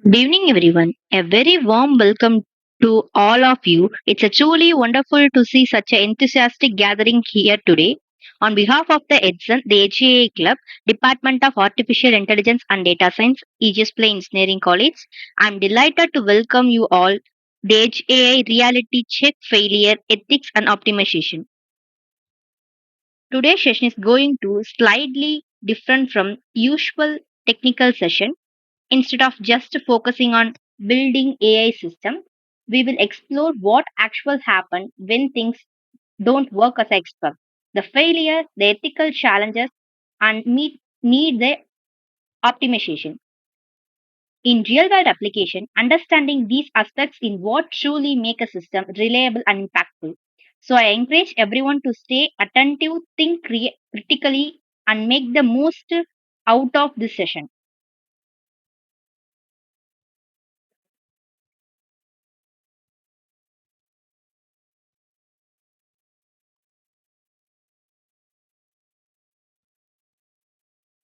Good evening, everyone. A very warm welcome to all of you. It's a truly wonderful to see such an enthusiastic gathering here today. On behalf of the EDSAN, the HAA Club, Department of Artificial Intelligence and Data Science, Aegis Play Engineering College, I'm delighted to welcome you all the HAA Reality Check Failure, Ethics and Optimization. Today's session is going to slightly different from usual technical session. Instead of just focusing on building AI system, we will explore what actually happens when things don't work as expected, the failure, the ethical challenges, and need the optimization. In real world application, understanding these aspects in what truly make a system reliable and impactful. So I encourage everyone to stay attentive, think critically, and make the most out of this session.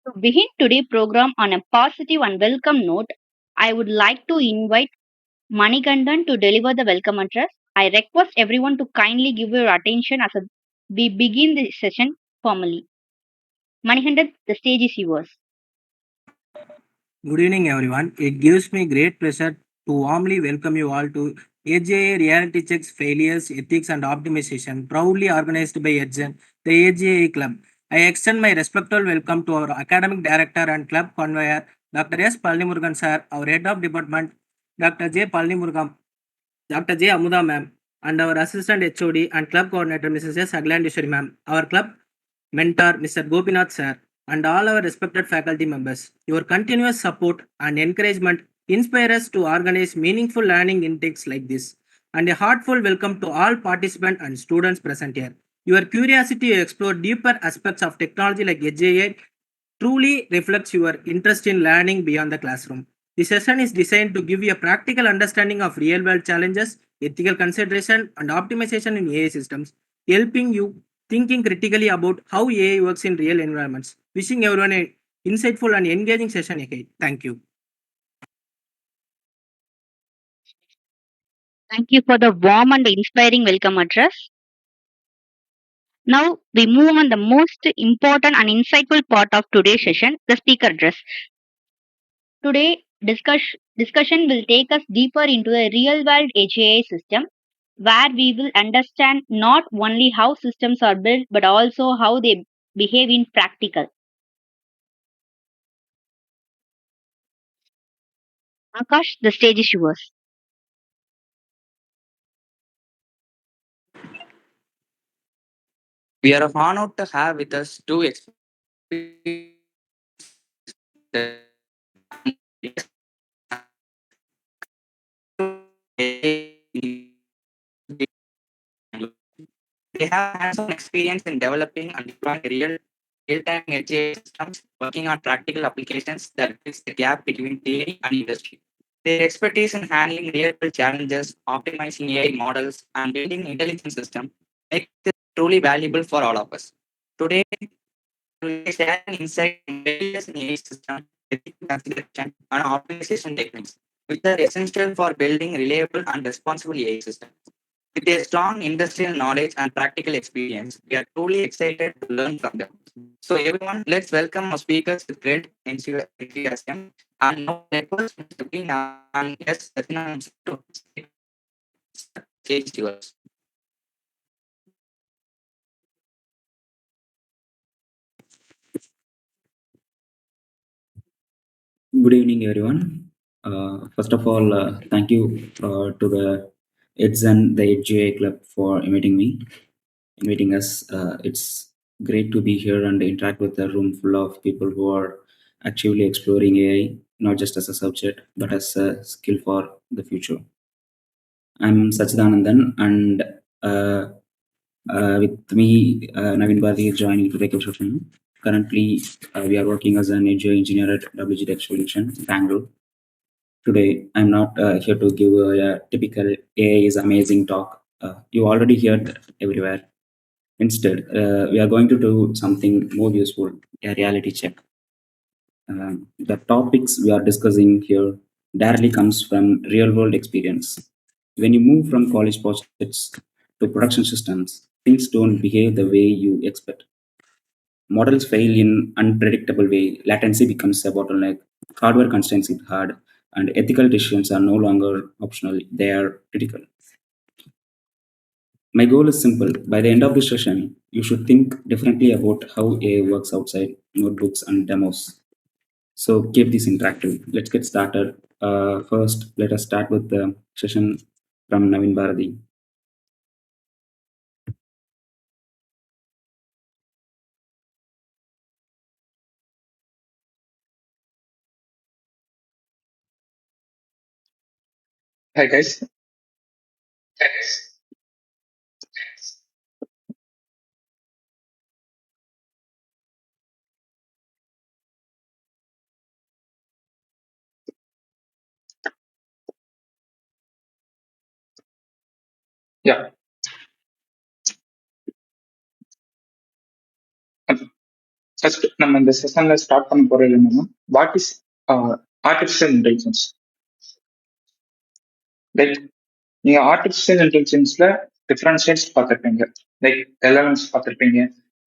To begin today's program on a positive and welcome note, I would like to invite Manikandan to deliver the welcome address. I request everyone to kindly give your attention as we begin the session formally. Manikandan, the stage is yours. Good evening, everyone. It gives me great pleasure to warmly welcome you all to AJA Reality Checks Failures, Ethics and Optimization, proudly organized by EDGEN, the AJA Club. I extend my respectful welcome to our Academic Director and Club Conveyor, Dr. S. Palnimurugan Sir, our Head of Department, Dr. J. Palnimurugam, Dr. J. Amuda Ma'am, and our Assistant HOD and Club Coordinator, Mrs. S. Aglandishwari Ma'am, our Club Mentor, Mr. Gopinath Sir, and all our respected faculty members. Your continuous support and encouragement inspire us to organize meaningful learning intakes like this. And a heartfelt welcome to all participants and students present here. Your curiosity to explore deeper aspects of technology like HAA truly reflects your interest in learning beyond the classroom. The session is designed to give you a practical understanding of real world challenges, ethical consideration, and optimization in AI systems, helping you thinking critically about how AI works in real environments. Wishing everyone a insightful and engaging session ahead. Thank you. Thank you for the warm and inspiring welcome address. Now we move on the most important and insightful part of today's session, the speaker address. Today, discussion will take us deeper into the real world HAI system, where we will understand not only how systems are built but also how they behave in practical. Akash, the stage is yours. We are honored to have with us two They have hands-on experience in developing and deploying real-time HA systems, working on practical applications that bridge the gap between theory and industry. Their expertise in handling real-world challenges, optimizing AI models, and building intelligent systems makes it truly valuable for all of us. Today, we will share an insight in various AI systems, ethical consideration, and optimization techniques, which are essential for building reliable and responsible AI systems. With their strong industrial knowledge and practical experience, we are truly excited to learn from them. So, everyone, let's welcome our speakers with great enthusiasm. And now, request Mr. Green and yes, Ratnam to stage yours. Good evening, everyone. First of all, thank you to the EDS and the HGA Club for inviting us. It's great to be here and interact with a room full of people who are actively exploring AI, not just as a subject, but as a skill for the future. I'm Sachidanandan, and with me, Naveen Bharti is joining today's session. Currently, we are working as an engineer at WG Tech Solution, Bangalore. Today, I'm not here to give a typical AI is amazing talk. You already heard everywhere. Instead, we are going to do something more useful, a reality check. The topics we are discussing here directly comes from real world experience. When you move from college projects to production systems, things don't behave the way you expect. Models fail in unpredictable way, latency becomes a bottleneck, hardware constraints hit hard, and ethical decisions are no longer optional, they are critical. My goal is simple. By the end of this session, you should think differently about how AI works outside notebooks and demos. So keep this interactive. Let's get started. First, let us start with the session from Navin Bharati. Hi guys. Yeah. First நம்ம இந்த செஷன்ல start பண்ண போறது என்னன்னா what is artificial intelligence. Like நீங்க artificial இன்டெலிஜென்ஸ்ல different shades பார்த்துருப்பீங்க. Like LLMs பார்த்துருப்பீங்க,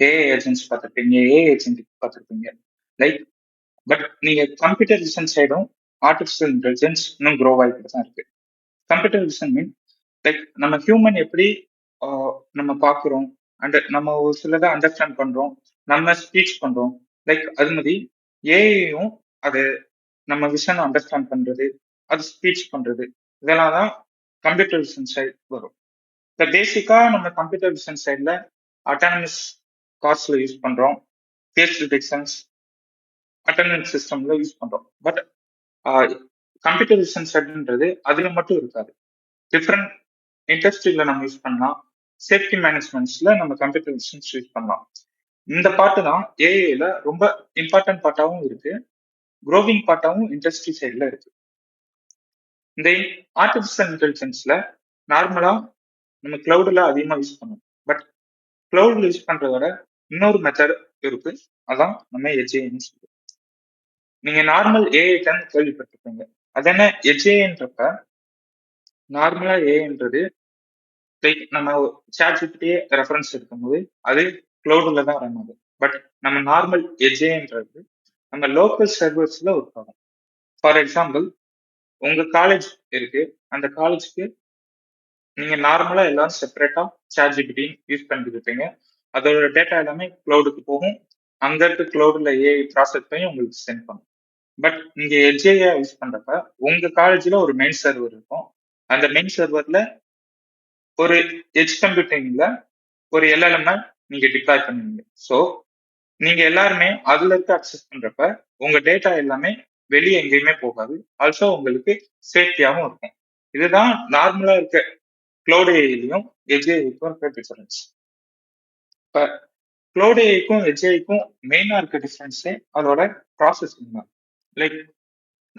AI agents பார்த்துருப்பீங்க, AI agent பார்த்துருப்பீங்க. லைக் பட் நீங்க கம்ப்யூட்டர் விஷன் சைடும் ஆர்டிஃபிஷியல் இன்டெலிஜென்ஸ் இன்னும் க்ரோ ஆகிட்டு தான் இருக்கு. கம்ப்யூட்டர் விஷன் மீன் லைக் நம்ம ஹியூமன் எப்படி நம்ம பார்க்குறோம் அண்ட் நம்ம ஒரு சிலதை அண்டர்ஸ்டாண்ட் பண்றோம், நம்ம ஸ்பீச் பண்றோம். லைக் அது மாதிரி ஏஐயும் அது நம்ம விஷன் அண்டர்ஸ்டாண்ட் பண்றது, அது ஸ்பீச் பண்றது, இதெல்லாம் தான் கம்ப்யூட்டர் விஷன் சைட் வரும். இப்போ பேசிக்கா நம்ம கம்ப்யூட்டர் விஷன் சைட்ல அட்டானமஸ் கார்ஸ்ல யூஸ் பண்றோம், ஃபேஸ் டிடெக்ஷன்ஸ் அட்டண்டன்ஸ் சிஸ்டம்ல யூஸ் பண்றோம். பட் கம்ப்யூட்டர் விஷன் சைட்ன்றது அதுல மட்டும் இருக்காது. டிஃப்ரெண்ட் இண்டஸ்ட்ரியில நம்ம யூஸ் பண்ணலாம், சேஃப்டி மேனேஜ்மெண்ட்ஸ்ல நம்ம கம்ப்யூட்டர் விஷன்ஸ் யூஸ் பண்ணலாம். இந்த பார்ட்டு தான் ஏஐல ரொம்ப இம்பார்ட்டன்ட் பார்ட்டாகவும் இருக்கு, க்ரோவிங் பார்ட்டாகவும் இண்டஸ்ட்ரி சைட்ல இருக்கு. இந்த ஆர்டிஃபிஷியல் இன்டெலிஜென்ஸ்ல நார்மலா நம்ம கிளவுட்ல அதிகமா யூஸ் பண்ணுவோம். பட் கிளவுட்ல யூஸ் பண்றதோட இன்னொரு மெத்தட் இருக்கு, அதான் நம்ம எஜ்ஏன்னு சொல்லுவோம். நீங்க நார்மல் ஏஐ தான் கேள்விப்பட்டிருப்பீங்க. அது என்ன எஜ்ஏன்றப்ப நார்மலா ஏஐன்றது லைக் நம்ம சாட் ஜிபிடியே ரெஃபரன்ஸ் எடுக்கும்போது அது கிளவுட்ல தான் ரன் ஆகும். பட் நம்ம நார்மல் எஜ்ஏன்றது நம்ம லோக்கல் சர்வர்ஸ்ல ஒர்க் ஆகும். ஃபார் எக்ஸாம்பிள், உங்க காலேஜ் இருக்கு, அந்த காலேஜ்க்கு நீங்க நார்மலா எல்லாரும் செப்பரேட்டா சாட் ஜிபிடி யூஸ் பண்ணிட்டு இருப்பீங்க. அதோட டேட்டா எல்லாமே கிளவுடுக்கு போகும், அங்க இருக்க கிளவுட்ல ஏஐ ப்ராசஸ் பண்ணி உங்களுக்கு சென்ட் பண்ணும். பட் நீங்க எஜ்ஏ யூஸ் பண்றப்ப உங்க காலேஜ்ல ஒரு மெயின் சர்வர் இருக்கும், அந்த மெயின் சர்வர்ல ஒரு எட்ஜ் கம்ப்யூட்டிங்ல ஒரு எல்எல்எம் நீங்க டிப்ளாய் பண்ணுவீங்க. ஸோ நீங்க எல்லாருமே அதுல இருக்க அக்சஸ் பண்றப்ப உங்க டேட்டா எல்லாமே வெளியே எங்கேயுமே போகாது, ஆல்சோ உங்களுக்கு சேஃப்டியாகவும் இருக்கும். இதுதான் நார்மலா இருக்க கிளவுட் ஏஐலையும் எஜ்ஏக்கும் இருக்க டிஃபரன்ஸ். இப்ப கிளவுட் ஏஐக்கும் எஜ்ஏக்கும் மெயினா இருக்க டிஃபரன்ஸே அதோட ப்ராசஸிங் தான். லைக்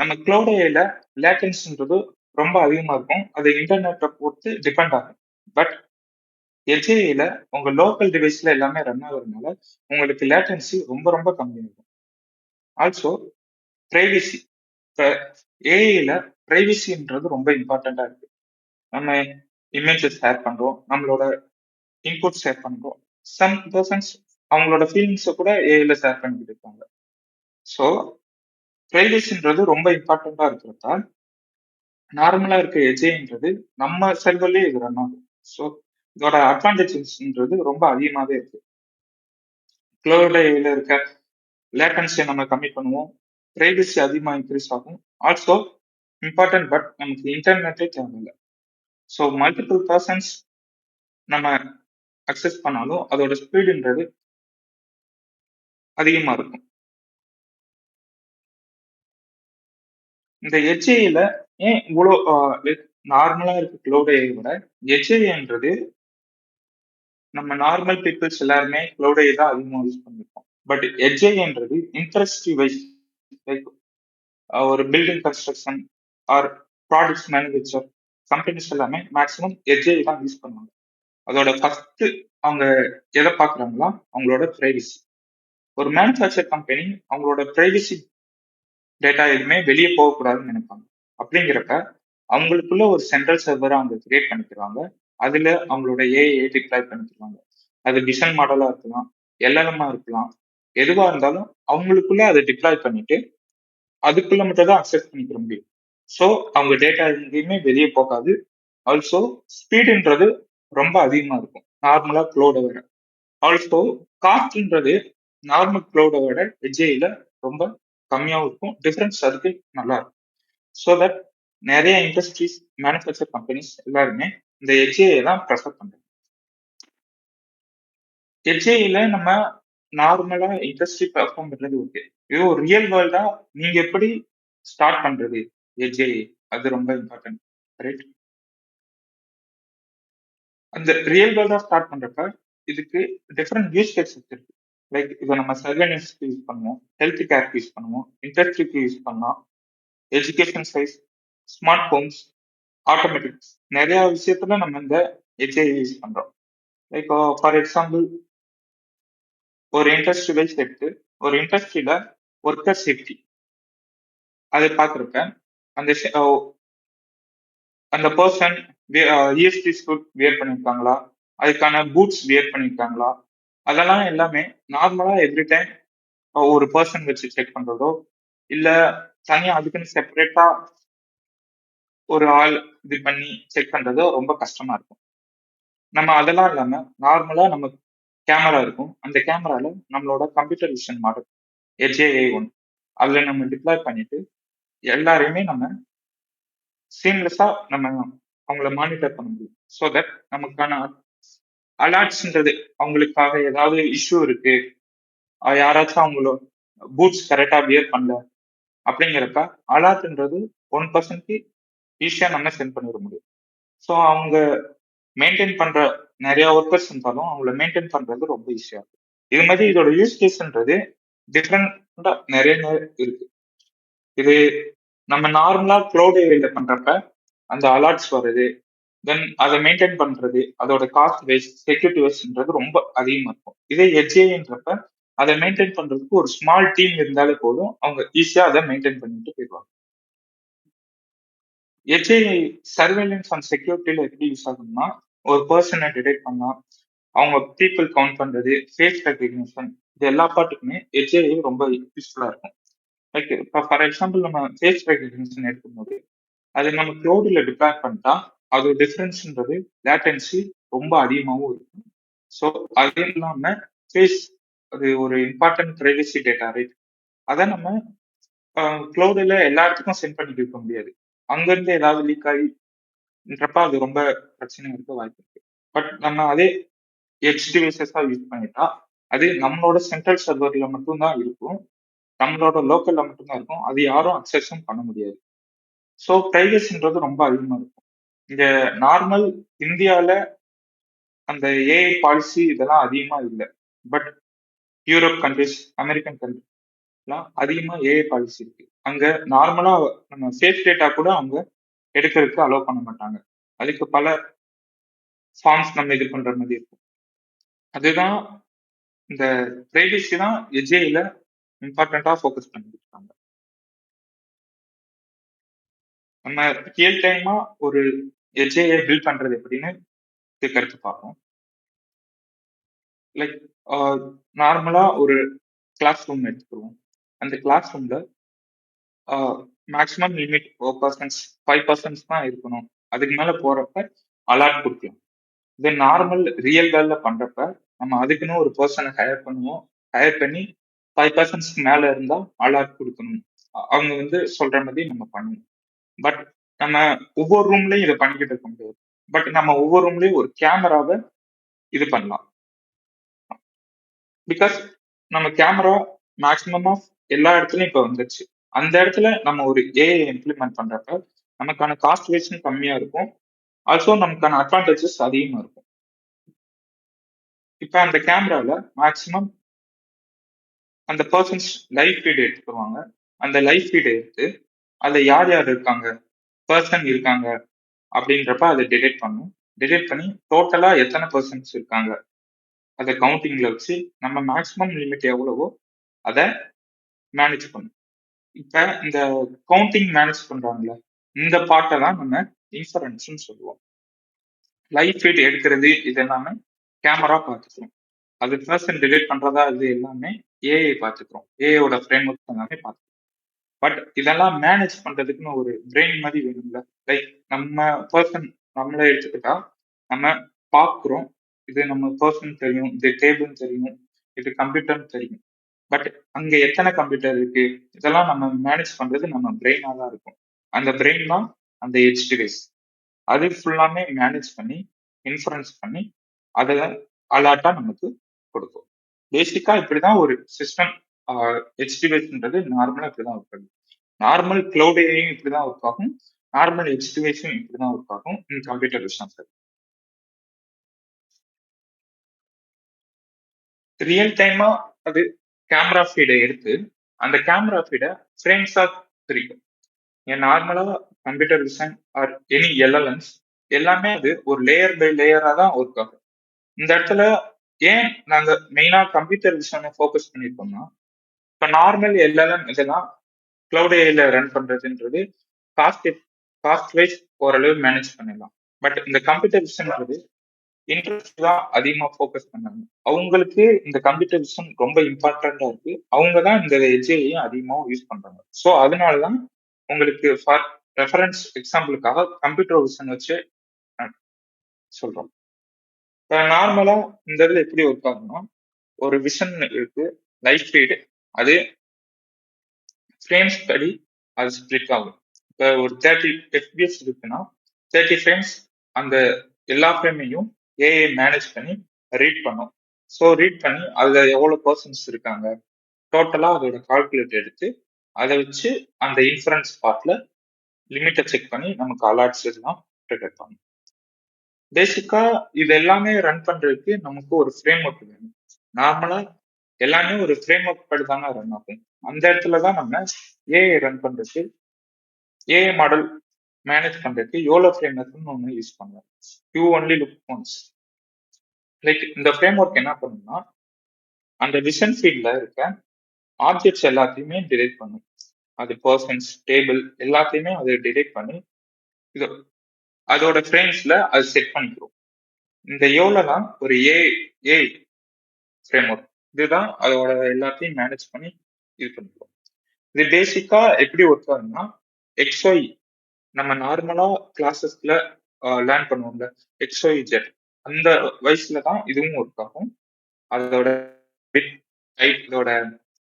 நம்ம கிளவுட் ஏஐல லேட்டன்ஸ்ன்றது ரொம்ப அதிகமா இருக்கும், அது இன்டர்நெட்டை பொறுத்து டிபெண்ட் ஆகும். பட் எஜ்ஏல உங்க லோக்கல் டிவைஸ்ல எல்லாமே ரன் ஆகுறதுனால உங்களுக்கு லேட்டன்சி ரொம்ப ரொம்ப கம்மியாகும். Also privacy. இப்போ ஏஐல பிரைவசின்றது ரொம்ப இம்பார்ட்டண்டா இருக்கு. நம்ம இமேஜஸ் ஷேர் பண்றோம், நம்மளோட இன்புட் ஷேர் பண்றோம், சம் பர்சன்ஸ் அவங்களோட ஃபீலிங்ஸை கூட ஏஐல ஷேர் பண்ணிட்டு இருக்காங்க. ஸோ பிரைவசின்றது ரொம்ப இம்பார்ட்டண்டா இருக்கிறதா நார்மலா இருக்க எஜ்ஏன்றது நம்ம சர்வர்லயே இது ரன் ஆகும். ஸோ இதோட அட்வான்டேஜஸ்ன்றது ரொம்ப அதிகமாகவே இருக்கு. கிளவுட் ஏஐல இருக்க லேட்டன்சியை நம்ம கம்மி பண்ணுவோம், பிரைவசி அதிகமாக இன்க்ரீஸ் ஆகும். ஆல்சோ இம்பார்ட்டன்ட் பட் நமக்கு இன்டர்நெட்டே தேவையில்லை. ஸோ மல்டிபிள் பர்சன்ஸ் நம்ம அக்சஸ் பண்ணாலும் அதோட ஸ்பீடுன்றது அதிகமாக இருக்கும். இந்த எச்ஏல ஏன் இவ்வளோ நார்மலா இருக்க கிளவுட் ஏஐ விட எச்ஏன்றது நம்ம நார்மல் பீப்புள்ஸ் எல்லாருமே கிளவுட் ஏஐ தான் அதிகமாக யூஸ் பண்ணிருக்கோம். பட் எச்ஏன்றது இண்டஸ்ட்ரி வைஸ் லைக் ஒரு building construction or products manufacture companies எல்லாமே மேக்ஸிமம் எஜ்ஏ தான் யூஸ் பண்ணுவாங்க. அதோட ஃபர்ஸ்ட் அவங்க எதை பார்க்குறாங்களா, அவங்களோட பிரைவசி. ஒரு மேனுஃபேக்சர் கம்பெனி அவங்களோட பிரைவசி டேட்டா எதுவுமே வெளியே போகக்கூடாதுன்னு நினைப்பாங்க. அப்படிங்கிறப்ப அவங்களுக்குள்ள ஒரு சென்ட்ரல் சர்வரை அவங்க கிரியேட் பண்ணிக்கிறாங்க. அதுல அவங்களோட ஏஐ டிப்ளாய் பண்ணிக்கிறாங்க. அது விஷன் மாடலா இருக்கலாம், எல்எல்எம்மா இருக்கலாம், எதுவா இருந்தாலும் அவங்களுக்குள்ள அதை டிப்ளாய் பண்ணிட்டு அதுக்குள்ள மட்டும் தான் அக்சஸ் பண்ணிக்கிற முடியும். ஸோ அவங்க டேட்டா எங்கேயுமே வெளியே போகாது. ஆல்சோ ஸ்பீடுன்றது ரொம்ப அதிகமா இருக்கும் நார்மலா க்ளோட விட. ஆல்சோ காஸ்ட்ன்றது நார்மல் க்ளோட விட எஜ்ஏல ரொம்ப கம்மியாகவும் இருக்கும். டிஃபரன்ஸ் அதுக்கு நல்லா இருக்கும். ஸோ தட் நிறைய இண்டஸ்ட்ரீஸ், மேனுஃபேக்சர் கம்பெனிஸ் எல்லாருமே இந்த எஜ்ஏஐ தான் ப்ரெஃபர் பண்றாங்க. எஜ்ஏஐல நம்ம நார்மலா இண்டஸ்ட்ரி பெர்ஃபார்ம் பண்றது ஓகே. இது ஒரு ரியல் வேர்ல்டா நீங்க எப்படி ஸ்டார்ட் பண்றது எஜ்ஏஐ, அது ரொம்ப இம்பார்ட்டன்ட், ரைட்? அந்த ரியல் வேர்ல்டா ஸ்டார்ட் பண்றப்ப இதுக்கு டிஃப்ரெண்ட் யூஸ் கேசஸ் இருக்கு. லைக் இதை நம்ம சர்வேலன்ஸ்க்கு யூஸ் பண்ணுவோம், ஹெல்த் கேருக்கு யூஸ் பண்ணுவோம், இண்டஸ்ட்ரிக்கு யூஸ் பண்ணலாம், education size, smart homes, automatics, நிறைய விஷயத்துல நம்ம இந்த எஜ்ஏஐ யூஸ் பண்றோம். லைக் ஃபார் எக்ஸாம்பிள் ஒரு இண்டஸ்ட்ரி வைஸ் எடுத்து ஒரு இண்டஸ்ட்ரியில ஒர்க்கர் சேஃப்டி அதை பார்க்குறப்ப அந்த அந்த பர்சன் இஎஸ்டி சூட் வியர் பண்ணியிருக்காங்களா, அதுக்கான பூட்ஸ் வியர் பண்ணியிருக்காங்களா, அதெல்லாம் எல்லாமே நார்மலா எவ்ரி டைம் ஒரு பர்சன் வச்சு செக் பண்றதோ இல்ல தனியா அதுக்குன்னு செப்பரேட்டா ஒரு ஆள் இது பண்ணி செக் பண்றதோ ரொம்ப கஷ்டமா இருக்கும். நம்ம அதெல்லாம் இல்லாம நார்மலா நம்ம கேமரா இருக்கும். அந்த கேமரால நம்மளோட கம்ப்யூட்டர் விஷன் மாடல் எஜ்ஏஐ ஒன் அதுல நம்ம டிப்ளாய் பண்ணிட்டு எல்லாரையுமே நம்ம சீம்லெஸ்ஸா நம்ம அவங்கள மானிட்டர் பண்ண முடியும். ஸோ தட் நமக்கான அலர்ட்ஸ்ன்றது அவங்களுக்காக ஏதாவது இஷ்யூ இருக்கு, யாராச்சும் அவங்களோட பூட்ஸ் கரெக்டா வியர் பண்ணல அப்படிங்கிறப்ப அலர்ட்ன்றது 1% ஈஸியா நம்ம சென்ட் பண்ணிட முடியும். ஸோ அவங்க மெயின்டைன் பண்ற நிறைய ஒர்க்கர்ஸ் இருந்தாலும் அவங்கள மெயின்டைன் பண்றது ரொம்ப ஈஸியா இருக்கும். இது மாதிரி இதோட யூஸ் கேஸ்ன்றது டிஃப்ரெண்டா நிறைய இருக்கு. இது நம்ம நார்மலா க்ளோட் ஏரியால பண்றப்ப அந்த அலர்ட்ஸ் வருது, தென் அதை மெயின்டைன் பண்றது, அதோட காஸ்ட் வைஸ், செக்யூரிட்டி வைஸ்ன்றது ரொம்ப அதிகமா இருக்கும். இதே எஜ்ஏன்றப்ப அதை மெயின்டைன் பண்றதுக்கு ஒரு ஸ்மால் டீம் இருந்தாலே போதும், அவங்க ஈஸியா அதை மெயின்டைன் பண்ணிட்டு போயிடுவாங்க. எஜ்ஏஐ சர்வேலன்ஸ் அண்ட் செக்யூரிட்டியில எப்படி யூஸ் ஆகும்னா, ஒரு பர்சனை டிடெக்ட் பண்ணலாம், அவங்க பீப்புள் கவுண்ட் பண்றது, ஃபேஸ் ரெகக்னிஷன், இது எல்லா பாட்டுக்குமே எஜ்ஏஐ ரொம்ப யூஸ்ஃபுல்லா இருக்கும். லைக் இப்போ ஃபார் எக்ஸாம்பிள் நம்ம ஃபேஸ் ரெகக்னிஷன் எடுக்கும்போது அது நம்ம க்ளோடில் டிப்ளாய் பண்ணிட்டா அது டிஃபரன்ஸ்ன்றது லேட்டன்சி ரொம்ப அதிகமாகவும் இருக்கும். ஸோ அது இல்லாமல் ஃபேஸ் அது ஒரு இம்பார்ட்டன்ட் ப்ரைவசி டேட்டா, ரைட்? அதை நம்ம க்ளோடில் எல்லா இடத்துக்கும் சென்ட் பண்ணிட்டு இருக்க முடியாது. அங்கேருந்து ஏதாவது லீக் ஆகின்றப்ப அது ரொம்ப பிரச்சனை இருக்க வாய்ப்பு இருக்கு. பட் நம்ம அதே எட்ஜ் டிவைசஸாக யூஸ் பண்ணிட்டா அது நம்மளோட சென்ட்ரல் சர்வர்ல மட்டும்தான் இருக்கும், நம்மளோட லோக்கல்ல மட்டும்தான் இருக்கும், அது யாரும் அக்சஸும் பண்ண முடியாது. ஸோ ப்ரைவசின்றது ரொம்ப அதிகமாக இருக்கும். இந்த நார்மல் இந்தியாவில் அந்த ஏஐ பாலிசி இதெல்லாம் அதிகமாக இல்லை. பட் யூரோப் கண்ட்ரிஸ், அமெரிக்கன் கண்ட்ரிஸ்லாம் அதிகமாக ஏஐ பாலிசி இருக்கு. அங்கே நார்மலாக நம்ம ஃபேஸ் டேட்டா கூட அவங்க எடுக்கிறதுக்கு அலோவ் பண்ண மாட்டாங்க. அதுக்கு பல ஃபார்ம்ஸ் நம்ம இது பண்ற மாதிரி இருக்கும். அதுதான் இந்த ப்ரைவசி தான் எஜ்ஏல இம்பார்ட்டண்டா ஃபோக்கஸ் பண்ணிட்டு இருக்காங்க. நம்ம ரியல் டைமா ஒரு எஜ்ஏஐ பில்ட் பண்றது எப்படின்னு கருத்து பார்ப்போம். லைக் நார்மலா ஒரு கிளாஸ் ரூம் எடுத்துக்கிறோம். அந்த கிளாஸ் ரூம்ல மேக்ஸிமம் லிமிட் 5% தான் இருக்கணும். அதுக்கு மேல போறப்ப அலர்ட் கொடுக்கலாம். இதே நார்மல் ரியல் வேல்ல பண்றப்ப நம்ம அதுக்குன்னு ஒரு பர்சனை ஹையர் பண்ணுவோம். ஹையர் பண்ணி 5% மேல இருந்தா அலர்ட் கொடுக்கணும். அவங்க வந்து சொல்ற மாதிரி நம்ம பண்ணுவோம். பட் நம்ம ஒவ்வொரு ரூம்லயும் இதை பண்ணிக்கிட்டு இருக்க முடியாது. பட் நம்ம ஒவ்வொரு ரூம்லயும் ஒரு கேமராவை இது பண்ணலாம். பிகாஸ் நம்ம கேமரா மேக்ஸிமம் ஆஃப் எல்லா இடத்துலயும் இப்ப வந்துருச்சு. அந்த இடத்துல நம்ம ஒரு ஏஐ இம்ப்ளிமெண்ட் பண்றப்ப நமக்கான காஸ்ட் வைஸும் கம்மியா இருக்கும், ஆல்சோ நமக்கான அட்வான்டேஜஸ் அதிகமா இருக்கும். இப்ப அந்த கேமரால மேக்ஸிமம் அந்த பர்சன்ஸ் லைவ் ஃபீட் எடுத்துக்குவாங்க. அந்த லைவ் ஃபீட் எடுத்து அதுல யார் யார் இருக்காங்க, பர்சன் இருக்காங்க அப்படின்றப்ப அதை டிடெக்ட் பண்ணும். டிடெக்ட் பண்ணி டோட்டலா எத்தனை பர்சன்ஸ் இருக்காங்க அதை கவுண்டிங்ல வச்சு நம்ம மேக்ஸிமம் லிமிட் எவ்வளவோ அதை மேனேஜ் பண்ணும். இப்ப இந்த கவுண்டிங் மேனேஜ் பண்றாங்கல்ல, இந்த பார்ட்டை தான் நம்ம இன்ஃபரன்ஸ்னு சொல்லுவோம். லைவ் ஃபீட் எடுக்கிறது இது எல்லாமே கேமரா பார்த்துக்கிறோம். அது பர்சன் டிலீட் பண்றதா இது எல்லாமே ஏஐ பார்த்துக்கிறோம். ஏஐயோட ஃப்ரேம் ஒர்க் எல்லாமே பார்த்துக்கிறோம். பட் இதெல்லாம் மேனேஜ் பண்றதுக்குன்னு ஒரு பிரெயின் மாதிரி வேணும்ல. லைக் நம்ம பர்சன் நம்மளை எடுத்துக்கிட்டா நம்ம பார்க்குறோம். இது நம்ம பர்சன் தெரியும், இது டேபிள் தெரியும், இது கம்ப்யூட்டர்னு தெரியும். பட் அங்க எத்தனை கம்ப்யூட்டர் இருக்கு இதெல்லாம் நம்ம மேனேஜ் பண்றது நம்ம பிரெயினா தான் இருக்கும். அந்த பிரெயின் தான் அந்த எட்ஜ் டிவைஸ். அது ஃபுல்லாமே மேனேஜ் பண்ணி இன்ஃபரன்ஸ் பண்ணி அதை அலர்ட்டா நமக்கு கொடுக்கும். பேசிக்கா இப்படிதான் ஒரு சிஸ்டம் எட்ஜ் டிவைஸ்ன்றது நார்மலா இப்படிதான் ஒர்க் ஆகும். நார்மல் கிளவுட் ஏஐயும் இப்படிதான் ஒர்க் ஆகும். நார்மல் எட்ஜ் டிவைஸும் இப்படிதான் ஒர்க் ஆகும் இன் கம்ப்யூட்டர் விஷயம். சார் ரியல் டைமா அது கேமரா ஃபீடை எடுத்து அந்த கேமரா ஃபீடை ஃப்ரேம்ஸா பிரிக்கும். ஏன் நார்மலா computer vision or any LLMs எல்லாமே அது ஒரு லேயர் பை லேயரா தான் ஒர்க் ஆகும். இந்த இடத்துல ஏன் நாங்க மெயினா கம்ப்யூட்டர் விஷனை ஃபோக்கஸ் பண்ணிருக்கோம்னா, இப்ப நார்மல் எல்எல்எம் இதெல்லாம் கிளவுட் ஏஐல ரன் பண்றதுன்றது காஸ்ட் வைஸ் ஓரளவு மேனேஜ் பண்ணிடலாம். பட் இந்த கம்ப்யூட்டர் விஷன்றது இன்ட்ரெஸ்ட் தான் அதிகமா ஃபோக்கஸ் பண்ணாங்க. அவங்களுக்கு இந்த கம்ப்யூட்டர் விஷன் ரொம்ப இம்பார்ட்டண்டா இருக்கு. அவங்க தான் இந்த எஜ்ஜையும் அதிகமாக யூஸ் பண்றாங்க. ஸோ அதனாலதான் உங்களுக்கு ஃபார் ரெஃபரன்ஸ் எக்ஸாம்பிளுக்காக கம்ப்யூட்டர் விஷன் வச்சு சொல்றோம். நார்மலா இந்த இதுல எப்படி ஒர்க் ஆகும்னா, ஒரு விஷன் இருக்கு, லைட் ஃபீடு, அது ஃப்ரேம்ஸ் படி அது ஸ்பிளிட் ஆகும். இப்போ ஒரு 30 FPS இருக்குன்னா 30 ஃப்ரேம்ஸ் அந்த எல்லா ஃப்ரேமையும் ஏஐ மேனேஜ் பண்ணி ரீட் பண்ணும். ஸோ ரீட் பண்ணி அதுல எவ்வளவு பர்சன்ஸ் இருக்காங்க டோட்டலா அதோட கால்குலேட் எடுத்து அதை வச்சு அந்த இன்ஃபரன்ஸ் பார்ட்ல லிமிட்டை செக் பண்ணி நமக்கு அலர்ட்ஸ் எல்லாம் ப்ரிப்பேர் பண்ணும். பேசிக்கா இது எல்லாமே ரன் பண்றதுக்கு நமக்கு ஒரு ஃப்ரேம் ஒர்க் வேணும். நார்மலா எல்லாமே ஒரு ஃப்ரேம் ஒர்க் படி தானே ரன் ஆகும். அந்த இடத்துலதான் நம்ம ஏஐ ரன் பண்றதுக்கு ஏஐ மாடல் மேனேஜ் பண்றதுக்கு யோலோ ஃப்ரேம் ஒர்க்னு ஒன்று யூஸ் பண்ணுவோம். You only look once. Like இந்த ஃப்ரேம் ஒர்க் என்ன பண்ணும்னா, அந்த விஷன் ஃபீல்ட்ல இருக்க ஆப்ஜெக்ட்ஸ் எல்லாத்தையுமே டிடெக்ட் பண்ணும். அது பர்சன்ஸ், டேபிள் எல்லாத்தையுமே அது டிடெக்ட் பண்ணி இது அதோட ஃப்ரேம்ஸ்ல அது செட் பண்ணிக்கிறோம். இந்த யோல தான் ஒரு ஏஐ ஃப்ரேம் ஒர்க். இதுதான் அதோட எல்லாத்தையும் மேனேஜ் பண்ணி இது பண்ணிக்கிறோம். இது பேசிக்கா எப்படி ஒர்க் ஆகுதுன்னா, எக்ஸ்ஒய் நம்ம நார்மலா கிளாஸஸ்ல லேர்ன் பண்ணுவோம்ல, எக்ஸ்ஒய் ஜெட் அந்த வயசுல தான் இதுவும் ஒர்க் ஆகும். அதோட பிட் டைப், இதோட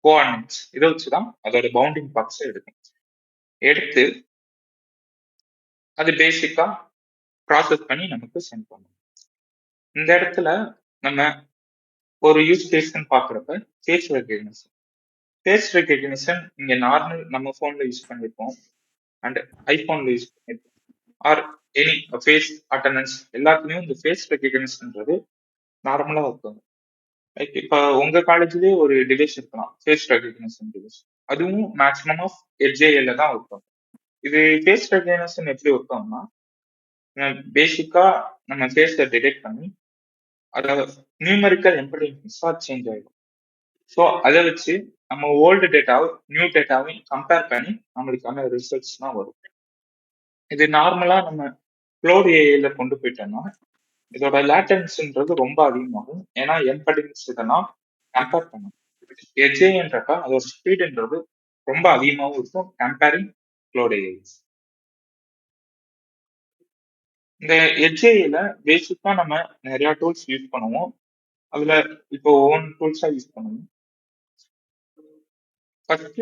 கோஆர்டினேட்ஸ் இதை வச்சுதான் அதோட பவுண்டிங் பார்ட்ஸ் எடுத்து அது பேசிக்கா ப்ராசஸ் பண்ணி நமக்கு சென்ட் பண்ணும். இந்த இடத்துல நம்ம ஒரு யூஸ் கேஸ்ன்னு பாக்குறப்ப ஃபேஸ் ரெகக்னிஷன். ஃபேஸ் ரெகக்னிஷன் இங்க நார்மல் நம்ம போன்ல யூஸ் பண்ணிருப்போம் அண்ட் ஐபோன்ல யூஸ் பண்ணிருப்போம். ஆர் எனி ஃபேஸ் அட்டண்டன்ஸ் எல்லாத்துலயும் இந்த ஃபேஸ் ரெகக்னிஷன்ன்றது நார்மலா இருக்கும். லைக் இப்போ உங்க காலேஜ்லயே ஒரு டிவைஸ் இருக்கலாம், ஃபேஸ் ரெகக்னிஷன் டிவைஸ். அதுவும் மேக்ஸிமம் ஆஃப் எட்ஜேஎல்ல தான் ஒர்க் ஆகும். இது ஃபேஸ் ரெகக்னிஷன் எப்படி ஒர்க் ஆகும்னா, பேசிக்கா நம்ம ஃபேஸை டிடெக்ட் பண்ணி அதை நியூமரிக்கல் எம்படிமெண்ட்ஸா சேஞ்ச் ஆயிடும். ஸோ அதை வச்சு நம்ம ஓல்டு டேட்டாவும் நியூ டேட்டாவையும் கம்பேர் பண்ணி நம்மளுக்கான ரிசல்ட்ஸ் தான் வரும். இது நார்மலா நம்ம க்ளவுட் ஏஐல கொண்டு போயிட்டோம்னா இதோட லேட்டன்ஸ்ன்றது ரொம்ப அதிகமாகும். ஏன்னா எம்படிமெண்ட்ஸ் இதெல்லாம் கம்பேர் பண்ணும். எட்ஜேன்றப்ப அதோட ஸ்பீடுன்றது ரொம்ப அதிகமாகவும் இருக்கும் கம்பேரிங் க்ளவுட் ஏஐ. இந்த எட்ஜேல பேசிக்கா நம்ம நிறைய டூல்ஸ் யூஸ் பண்ணுவோம். அதுல இப்போ ஒவ்வொரு டூல்ஸா யூஸ் பண்ணுவோம். ஃபர்ஸ்ட்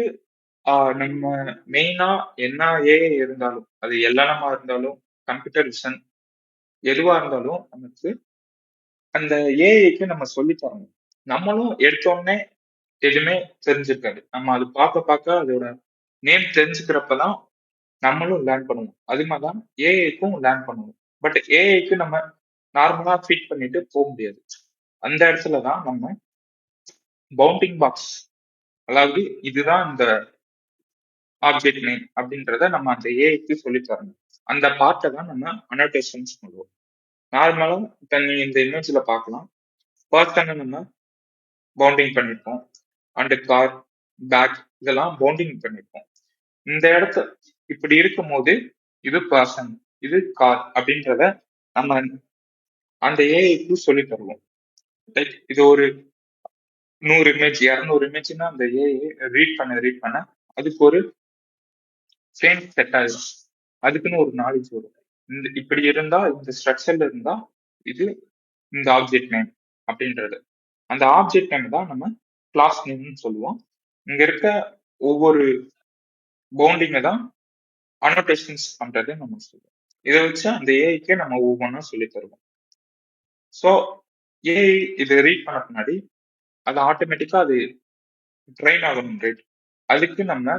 நம்ம மெயினா என்ன ஏஐ இருந்தாலும், அது எல்எல்எம்மா இருந்தாலும் கம்ப்யூட்டர் விஷன் எதுவா இருந்தாலும் நமக்கு அந்த ஏஐக்கு நம்ம சொல்லி தரணும். நம்மளும் எடுத்தோடனே எதுவுமே தெரிஞ்சிருக்காது. நம்ம அது பார்க்க பார்க்க அதோட நேம் தெரிஞ்சுக்கிறப்பதான் நம்மளும் லேர்ன் பண்ணுவோம். அது மாதிரிதான் ஏஐக்கும் லேர்ன் பண்ணுவோம். பட் ஏஐக்கு நம்ம நார்மலா ஃபிட் பண்ணிட்டு போக முடியாது. அந்த இடத்துலதான் நம்ம பவுண்டிங் பாக்ஸ், அதாவது இதுதான் இந்த ஆப்ஜெக்ட் நேம் அப்படின்றத நம்ம அந்த ஏஐக்கு சொல்லி தரணும். அந்த பார்ட்டை தான் நம்ம அனோட்டேஷன்ஸ் பண்ணுவோம். நார்மலா இப்ப நீ இந்த இமேஜ்ல பார்க்கலாம், பர்சனை நம்ம பவுண்டிங் பண்ணிருப்போம், அண்ட் கார், பேக் இதெல்லாம் பவுண்டிங் பண்ணிருப்போம். இந்த இடத்த இப்படி இருக்கும் போது இது பர்சன், இது கார் அப்படின்றத நம்ம அந்த ஏஐக்கு சொல்லி தருவோம். லைக் இது ஒரு 100 இமேஜ் 200 இமேஜ்னா அந்த ஏஐ ரீட் பண்ண அதுக்கு ஒரு ஃப்ரேம் செட் ஆயிடும். அதுக்குன்னு ஒரு நாலேஜ் வரும். இந்த இப்படி இருந்தா இந்த ஸ்ட்ரக்சர்ல இருந்தா இது இந்த ஆப்ஜெக்ட் நேம் அப்படின்றது. அந்த ஆப்ஜெக்ட் நேம் தான் நம்ம கிளாஸ் நேம்னு சொல்லுவோம். இங்க இருக்க ஒவ்வொரு பவுண்டிங்கை தான் அனோட்டேஷன்ஸ் பண்றது நம்ம சொல்லுவோம். இதை வச்சு அந்த ஏஐக்கே நம்ம ஒவ்வொன்றா சொல்லி தருவோம். ஸோ ஏஐ இதை ரீட் பண்ண பின்னாடி அது ஆட்டோமேட்டிக்கா அது ட்ரெயின் ஆகணும் ரேட். அதுக்கு நம்ம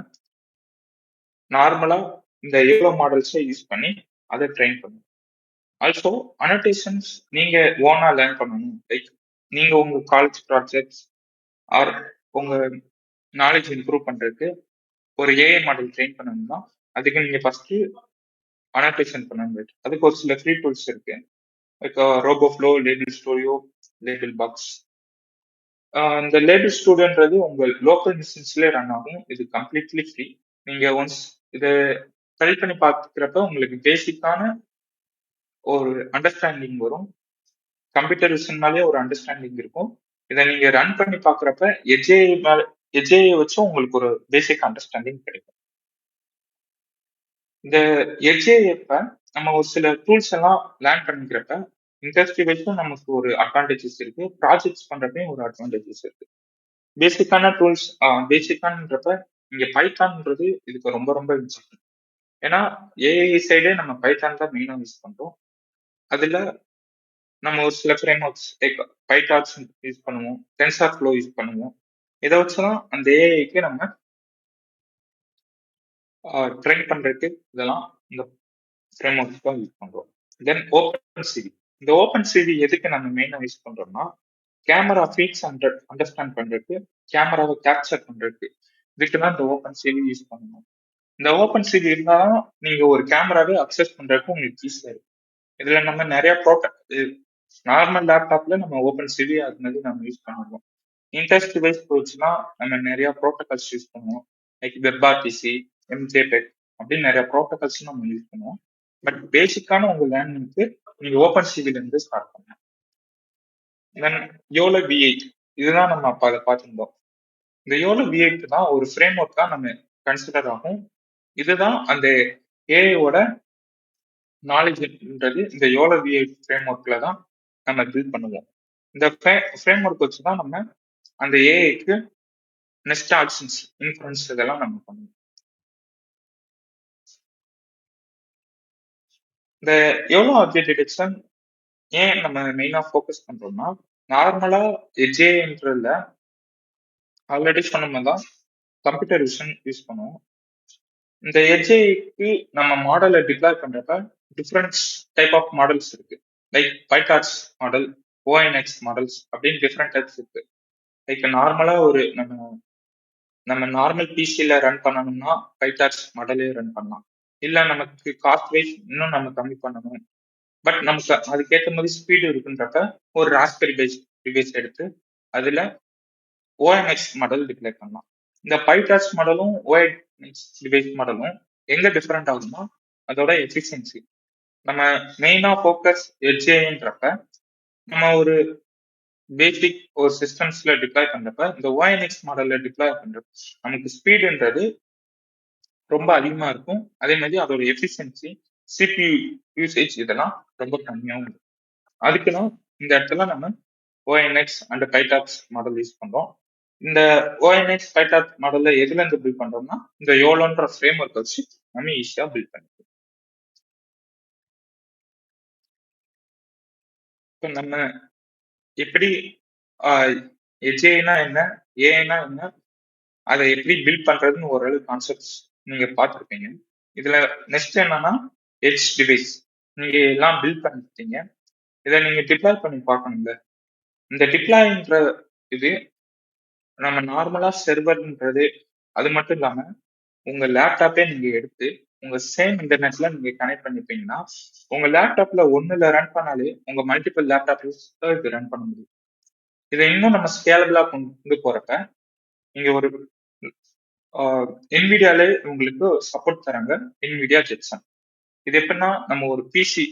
நார்மலா இந்த எவ்வளோ மாடல்ஸை யூஸ் பண்ணி அதை ட்ரெயின் பண்ணணும். ஆல்சோ அனோட்டேஷன்ஸ் நீங்க ஓனா லேர்ன் பண்ணணும். லைக் நீங்க உங்க காலேஜ் ப்ராஜெக்ட்ஸ் ஆர் உங்க நாலேஜ் இம்ப்ரூவ் பண்றதுக்கு ஒரு ஏஐ மாடல் ட்ரெயின் பண்ணணும்னா அதுக்கு நீங்க ஃபர்ஸ்ட் அனோட்டேஷன் பண்ணணும். அதுக்கு ஒரு சில ஃப்ரீ டூல்ஸ் இருக்கு. Like Roboflow, label studio, label box. இந்த லேபிள் ஸ்டூடியோன்றது உங்க லோக்கல் மிஷின்ஸ்லேயே ரன் ஆகும். இது கம்ப்ளீட்லி ஃப்ரீ. நீங்க ஒன்ஸ் இதை ட்ரை பண்ணி பார்க்குறப்ப உங்களுக்கு பேசிக்கான ஒரு அண்டர்ஸ்டாண்டிங் வரும். கம்ப்யூட்டர் விஷன்மாலே ஒரு அண்டர்ஸ்டாண்டிங் இருக்கும். இதை நீங்க ரன் பண்ணி பார்க்குறப்ப எஜ்ஏ வச்சு உங்களுக்கு ஒரு பேசிக் அண்டர்ஸ்டாண்டிங் கிடைக்கும். இந்த எஜ்ஏஎப்ப நம்ம ஒரு சில டூல்ஸ் எல்லாம் லேர்ன் பண்ணிக்கிறப்ப இண்டஸ்ட்ரி வைஸும் நமக்கு ஒரு அட்வான்டேஜஸ் இருக்கு, ப்ராஜெக்ட்ஸ் பண்றப்பையும் ஒரு அட்வான்டேஜஸ் இருக்கு. பேசிக்கான டூல்ஸ் பேசிக்கானன்றப்ப இங்க பைத்தான்ன்றது இதுக்கு ரொம்ப ரொம்ப இம்பார்ட்டன்ட். ஏன்னா ஏஐ சைடே நம்ம பைத்தான் தான் மெயினா யூஸ் பண்றோம். அதுல நம்ம ஒரு சில ஃப்ரேம் ஒர்க்ஸ் லைக் பைடார்ட்ஸ் யூஸ் பண்ணுவோம், டென்சார் ஃப்ளோ யூஸ் பண்ணுவோம். இதை வச்சுதான் அந்த ஏஐக்கு நம்ம ட்ரெயின் பண்றதுக்கு இதெல்லாம் இந்த ஃப்ரேம் ஒர்க்ஸ் தான் யூஸ் பண்றோம். Then open CV. இந்த ஓப்பன் சிவி எதுக்கு நம்ம மெயினா யூஸ் பண்றோம்னா கேமரா ஃபீட்ஸ் அண்டர்ஸ்டாண்ட் பண்றதுக்கு, கேமராவை கேப்சர் பண்றதுக்கு, இதுக்கு தான் இந்த ஓப்பன் சிவி யூஸ் பண்ணணும். இந்த ஓப்பன் சிவி இருந்தாலும் நீங்க ஒரு கேமராவே அக்சஸ் பண்றதுக்கு உங்களுக்கு ஈஸியா இருக்கு. இதுல நம்ம நிறைய நார்மல் லேப்டாப்ல நம்ம ஓப்பன் சிவி அது மாதிரி நம்ம யூஸ் பண்ணுவோம். இண்டஸ்ட்ரி வைஸ் போச்சுன்னா நம்ம நிறைய ப்ரோட்டோகால்ஸ் யூஸ் பண்ணுவோம். லைக் வெப்ஆர்டிசி, எம்ஜேபெக் அப்படின்னு நிறைய ப்ரோட்டோகால்ஸ் நம்ம யூஸ் பண்ணுவோம். பட் பேசிக்கான உங்க லேர்னிங்க்கு நீங்க ஓப்பன் சிவில இருந்து ஸ்டார்ட் பண்ணலாம். தென் யோலோ V8 இதுதான் நம்ம அப்ப அதை பார்த்துருந்தோம். இந்த யோலோ V8 தான் ஒரு ஃப்ரேம் ஒர்க் தான் நம்ம கன்சிடர் ஆகும். இதுதான் அந்த ஏஐயோட நாலேஜ்ன்றது இந்த யோலோ V8 ஃப்ரேம் ஒர்க்ல தான் நம்ம பில்ட் பண்ணுவோம். இந்த ஃப்ரேம் ஒர்க் வச்சு தான் நம்ம அந்த ஏஐக்கு நெக்ஸ்ட் ஆக்ஷன்ஸ், இன்ஃபரன்ஸ் இதெல்லாம் நம்ம பண்ணுவோம். இந்த எவ்வளோ ஆப்ஜெக்ட் டிடெக்ஷன் ஏன் நம்ம மெயினா ஃபோக்கஸ் பண்றோம்னா நார்மலா எஜ்ஏன்றதுல ஆல்ரெடி சொன்ன மாதிரி தான் கம்ப்யூட்டர் விஷன் யூஸ் பண்ணுவோம். இந்த எஜ்ஏக்கு நம்ம மாடலை டிப்ளாய் பண்றப்ப டிஃப்ரெண்ட் டைப் ஆஃப் மாடல்ஸ் இருக்கு. லைக் பைடார்ட்ஸ் மாடல், ஓஎன்எக்ஸ் மாடல்ஸ் அப்படின்னு டிஃப்ரெண்ட் டைப்ஸ் இருக்கு. லைக் நார்மலா ஒரு நம்ம நார்மல் பிசில ரன் பண்ணணும்னா பைடார்ட்ஸ் மாடலே ரன் பண்ணலாம். இல்ல நமக்கு காஸ்ட் வைஸ் இன்னும் நம்ம கம்மி பண்ணணும், பட் நமக்கு அதுக்கேற்ற மாதிரி ஸ்பீடு இருக்குன்றப்ப ஒரு ராஸ்பெரி பேஸ் டிவைஸ் எடுத்து அதுல ஓஎன்எக்ஸ் மாடல் டிப்ளை பண்ணலாம். இந்த பைடார்ட்ஸ் மாடலும் ஓஎன்எக்ஸ் டிவைஸ் மாடலும் எங்க டிஃபரெண்ட் ஆகுதுன்னா அதோட எஃபிஷியன்சி. நம்ம மெயினா ஃபோக்கஸ் எஜ்ஏன்றப்ப நம்ம ஒரு பேசிக் ஒரு சிஸ்டம்ஸ்ல டிப்ளாய் பண்றப்ப இந்த ஓஎன்எக்ஸ் மாடல்ல டிப்ளாய் பண்றப்ப நமக்கு ஸ்பீடுன்றது ரொம்ப அதிகமா இருக்கும். அதே மாதிரி அதோட எஃபிஷியன்சி, சிபியூ யூசேஜ் இதெல்லாம் ரொம்ப கம்மியாகவும் இருக்கும். அதுக்குதான் இந்த இடத்துல நம்ம ஓஎன்எக்ஸ் அண்ட் பைடார்ட்ஸ் மாடல் யூஸ் பண்றோம். இந்த ஓஎன்எக்ஸ் பைடார்ட் மாடல்ல எதுல இருந்து பில்ட் பண்றோம்னா இந்த யோலோன்ற ஃப்ரேம் ஒர்க் வச்சு நம்ம ஈஸியா பில்ட் பண்ணிக்கலாம். இப்போ நம்ம எப்படி எஜ்ஏனா என்ன, ஏஐனா என்ன, அதை எப்படி பில்ட் பண்றதுன்னு ஓரளவு கான்செப்ட்ஸ் நீங்க பார்த்துருப்பீங்க. இதுல நெக்ஸ்ட் என்னன்னா எட்ஜ் டிவைஸ். நீங்க எல்லாம் பில்ட் பண்ணிட்டீங்க, இதை நீங்க டிப்ளாய் பண்ணி பார்க்கணும்ல. இந்த டிப்ளாய்ன்ற இது நம்ம நார்மலா செர்வர்ன்றது அது மட்டும் இல்லாம உங்க லேப்டாப்பே நீங்க எடுத்து உங்க சேம் இன்டர்நெட்ல நீங்க கனெக்ட் பண்ணிப்பீங்கன்னா உங்க லேப்டாப்ல ஒண்ணுல ரன் பண்ணாலே உங்க மல்டிபிள் லேப்டாப்ல இது ரன் பண்ண முடியும். இதை இன்னும் நம்ம ஸ்கேலபிளா கொண்டு போறப்ப நீங்க ஒரு NVIDIAலே உங்களுக்கு சப்போர்ட் தராங்க, NVIDIA Jetson. இது எப்படின்னா நம்ம ஒரு பிசி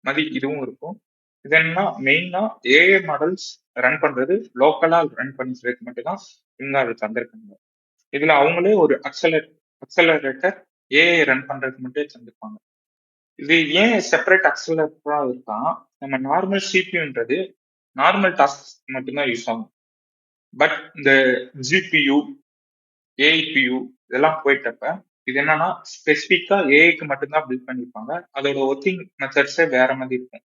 மாதிரி இதுவும் இருக்கும். இது என்னன்னா மெயினா ஏஐ மாடல்ஸ் ரன் பண்றது லோக்கலா ரன் பண்ணிக்கிறதுக்கு மட்டும்தான் இவங்க அதை தந்திருக்காங்க. இதுல அவங்களே ஒரு அக்சலரேட்டர் ஏஐ ரன் பண்றதுக்கு மட்டும் தந்திருப்பாங்க. இது ஏன் செப்பரேட் அக்சலரேட்டரா இருக்கா, நம்ம நார்மல் சிபியூன்றது நார்மல் டாஸ்க் மட்டும்தான் யூஸ் ஆகும். பட் இந்த ஜிபியூ ஏஐபியூ இதெல்லாம் போயிட்டப்ப இது என்னன்னா ஸ்பெசிஃபிக்கா ஏஐக்கு மட்டும்தான் பில்ட் பண்ணியிருப்பாங்க. அதோட ஒர்க்கிங் மெத்தட்ஸே வேற மாதிரி இருக்கும்.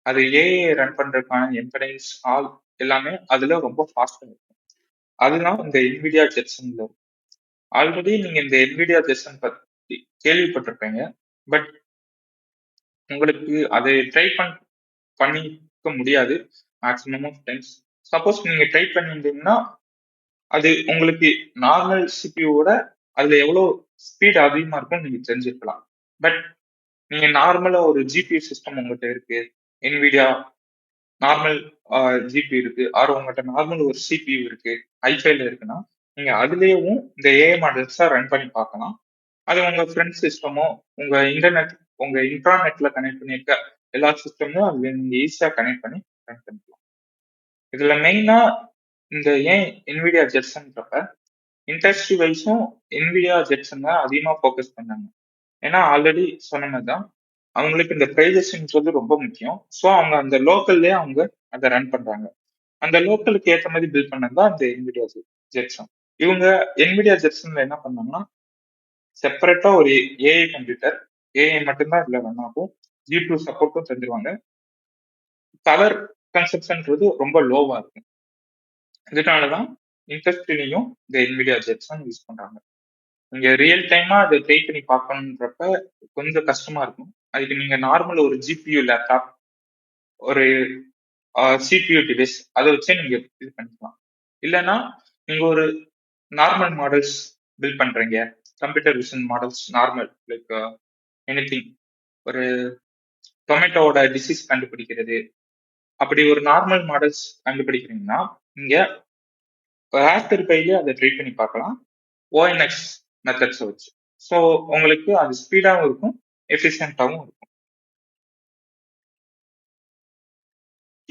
அது ஏஐ ரன் பண்றதுக்கான எம்படைன்ஸ் ஆல் எல்லாமே அதுல ரொம்ப ஃபாஸ்டா இருக்கும். அதுதான் இந்த NVIDIA ஜெட்சன்ல இருக்கும். ஆல்ரெடி நீங்க இந்த NVIDIA ஜெட்சன் பத்தி கேள்விப்பட்டிருப்பீங்க. பட் உங்களுக்கு அதை ட்ரை பண்ணிக்க முடியாது மேக்ஸிமம் ஆஃப் டைம்ஸ். சப்போஸ் நீங்க ட்ரை பண்ணியிருந்தீங்கன்னா அது உங்களுக்கு நார்மல் சிபியூவோட அதுல எவ்வளவு ஸ்பீட் அதிகமா இருக்கும்னு நீங்க தெரிஞ்சிருக்கலாம். பட் நீங்க நார்மலா ஒரு ஜிபியூ சிஸ்டம் உங்ககிட்ட இருக்கு, NVIDIA நார்மல் ஜிபி இருக்கு, ஆர் உங்கள்கிட்ட நார்மல் ஒரு சிபியூ இருக்கு, ஐஃபைல இருக்குன்னா நீங்க அதுலேயும் இந்த ஏஐ மாடல்ஸா ரன் பண்ணி பார்க்கலாம். அது உங்க ஃப்ரெண்ட் சிஸ்டமோ உங்க இன்டர்நெட் உங்க இன்டர்நெட்ல கனெக்ட் பண்ணியிருக்க எல்லா சிஸ்டமும் அதுல நீங்க ஈஸியா கனெக்ட் பண்ணி ரன் பண்ணிக்கலாம். இதுல மெயினா இந்த ஏன் NVIDIA ஜெட்சன்றப்ப இண்டஸ்ட்ரி வைஸும் NVIDIA ஜெட்சன் தான் அதிகமா ஃபோக்கஸ் பண்ணாங்க. ஏன்னா ஆல்ரெடி சொன்னதுதான் அவங்களுக்கு இந்த பிரைவசின்றது ரொம்ப முக்கியம். ஸோ அவங்க அந்த லோக்கல்லே அவங்க அதை ரன் பண்றாங்க. அந்த லோக்கலுக்கு ஏற்ற மாதிரி பில்ட் பண்ணது தான் இந்த NVIDIA ஜெட்சன். இவங்க NVIDIA ஜெட்சன்ல என்ன பண்ணாங்கன்னா செப்பரேட்டா ஒரு ஏஐ கம்ப்யூட்டர், ஏஐ மட்டும்தான் இதுல ரன் ஆகும், ஜிபியூ சப்போர்ட்டும் தந்துருவாங்க. பவர் கன்சப்ஷன்றது ரொம்ப லோவா இருக்கும். இதனாலதான் இண்டஸ்ட்ரியிலையும் இந்த NVIDIA ஜெட்சன் யூஸ் பண்றாங்க. நீங்க ரியல் டைமா அதை ட்ரை பண்ணி பார்க்கணுன்றப்ப கொஞ்சம் கஷ்டமா இருக்கும். அதுக்கு நீங்க நார்மல் ஒரு ஜிபியூ லேப்டாப், ஒரு சிபியூ டிவைஸ் அதை வச்சே நீங்க இது பண்ணிக்கலாம். இல்லைன்னா நீங்க ஒரு நார்மல் மாடல்ஸ் பில்ட் பண்றீங்க, computer vision models normal like anything, ஒரு டொமேட்டோவோட டிசீஸ் கண்டுபிடிக்கிறது, அப்படி ஒரு நார்மல் மாடல்ஸ் கண்டுபிடிக்கிறீங்கன்னா நீங்க ராஸ்பெரி பைலயே அதை ட்ரை பண்ணி பார்க்கலாம் ஓஎன்எக்ஸ் மெத்தட்ஸை வச்சு. ஸோ உங்களுக்கு அது ஸ்பீடாகவும் இருக்கும், எஃபிஷியன்டாகவும் இருக்கும்.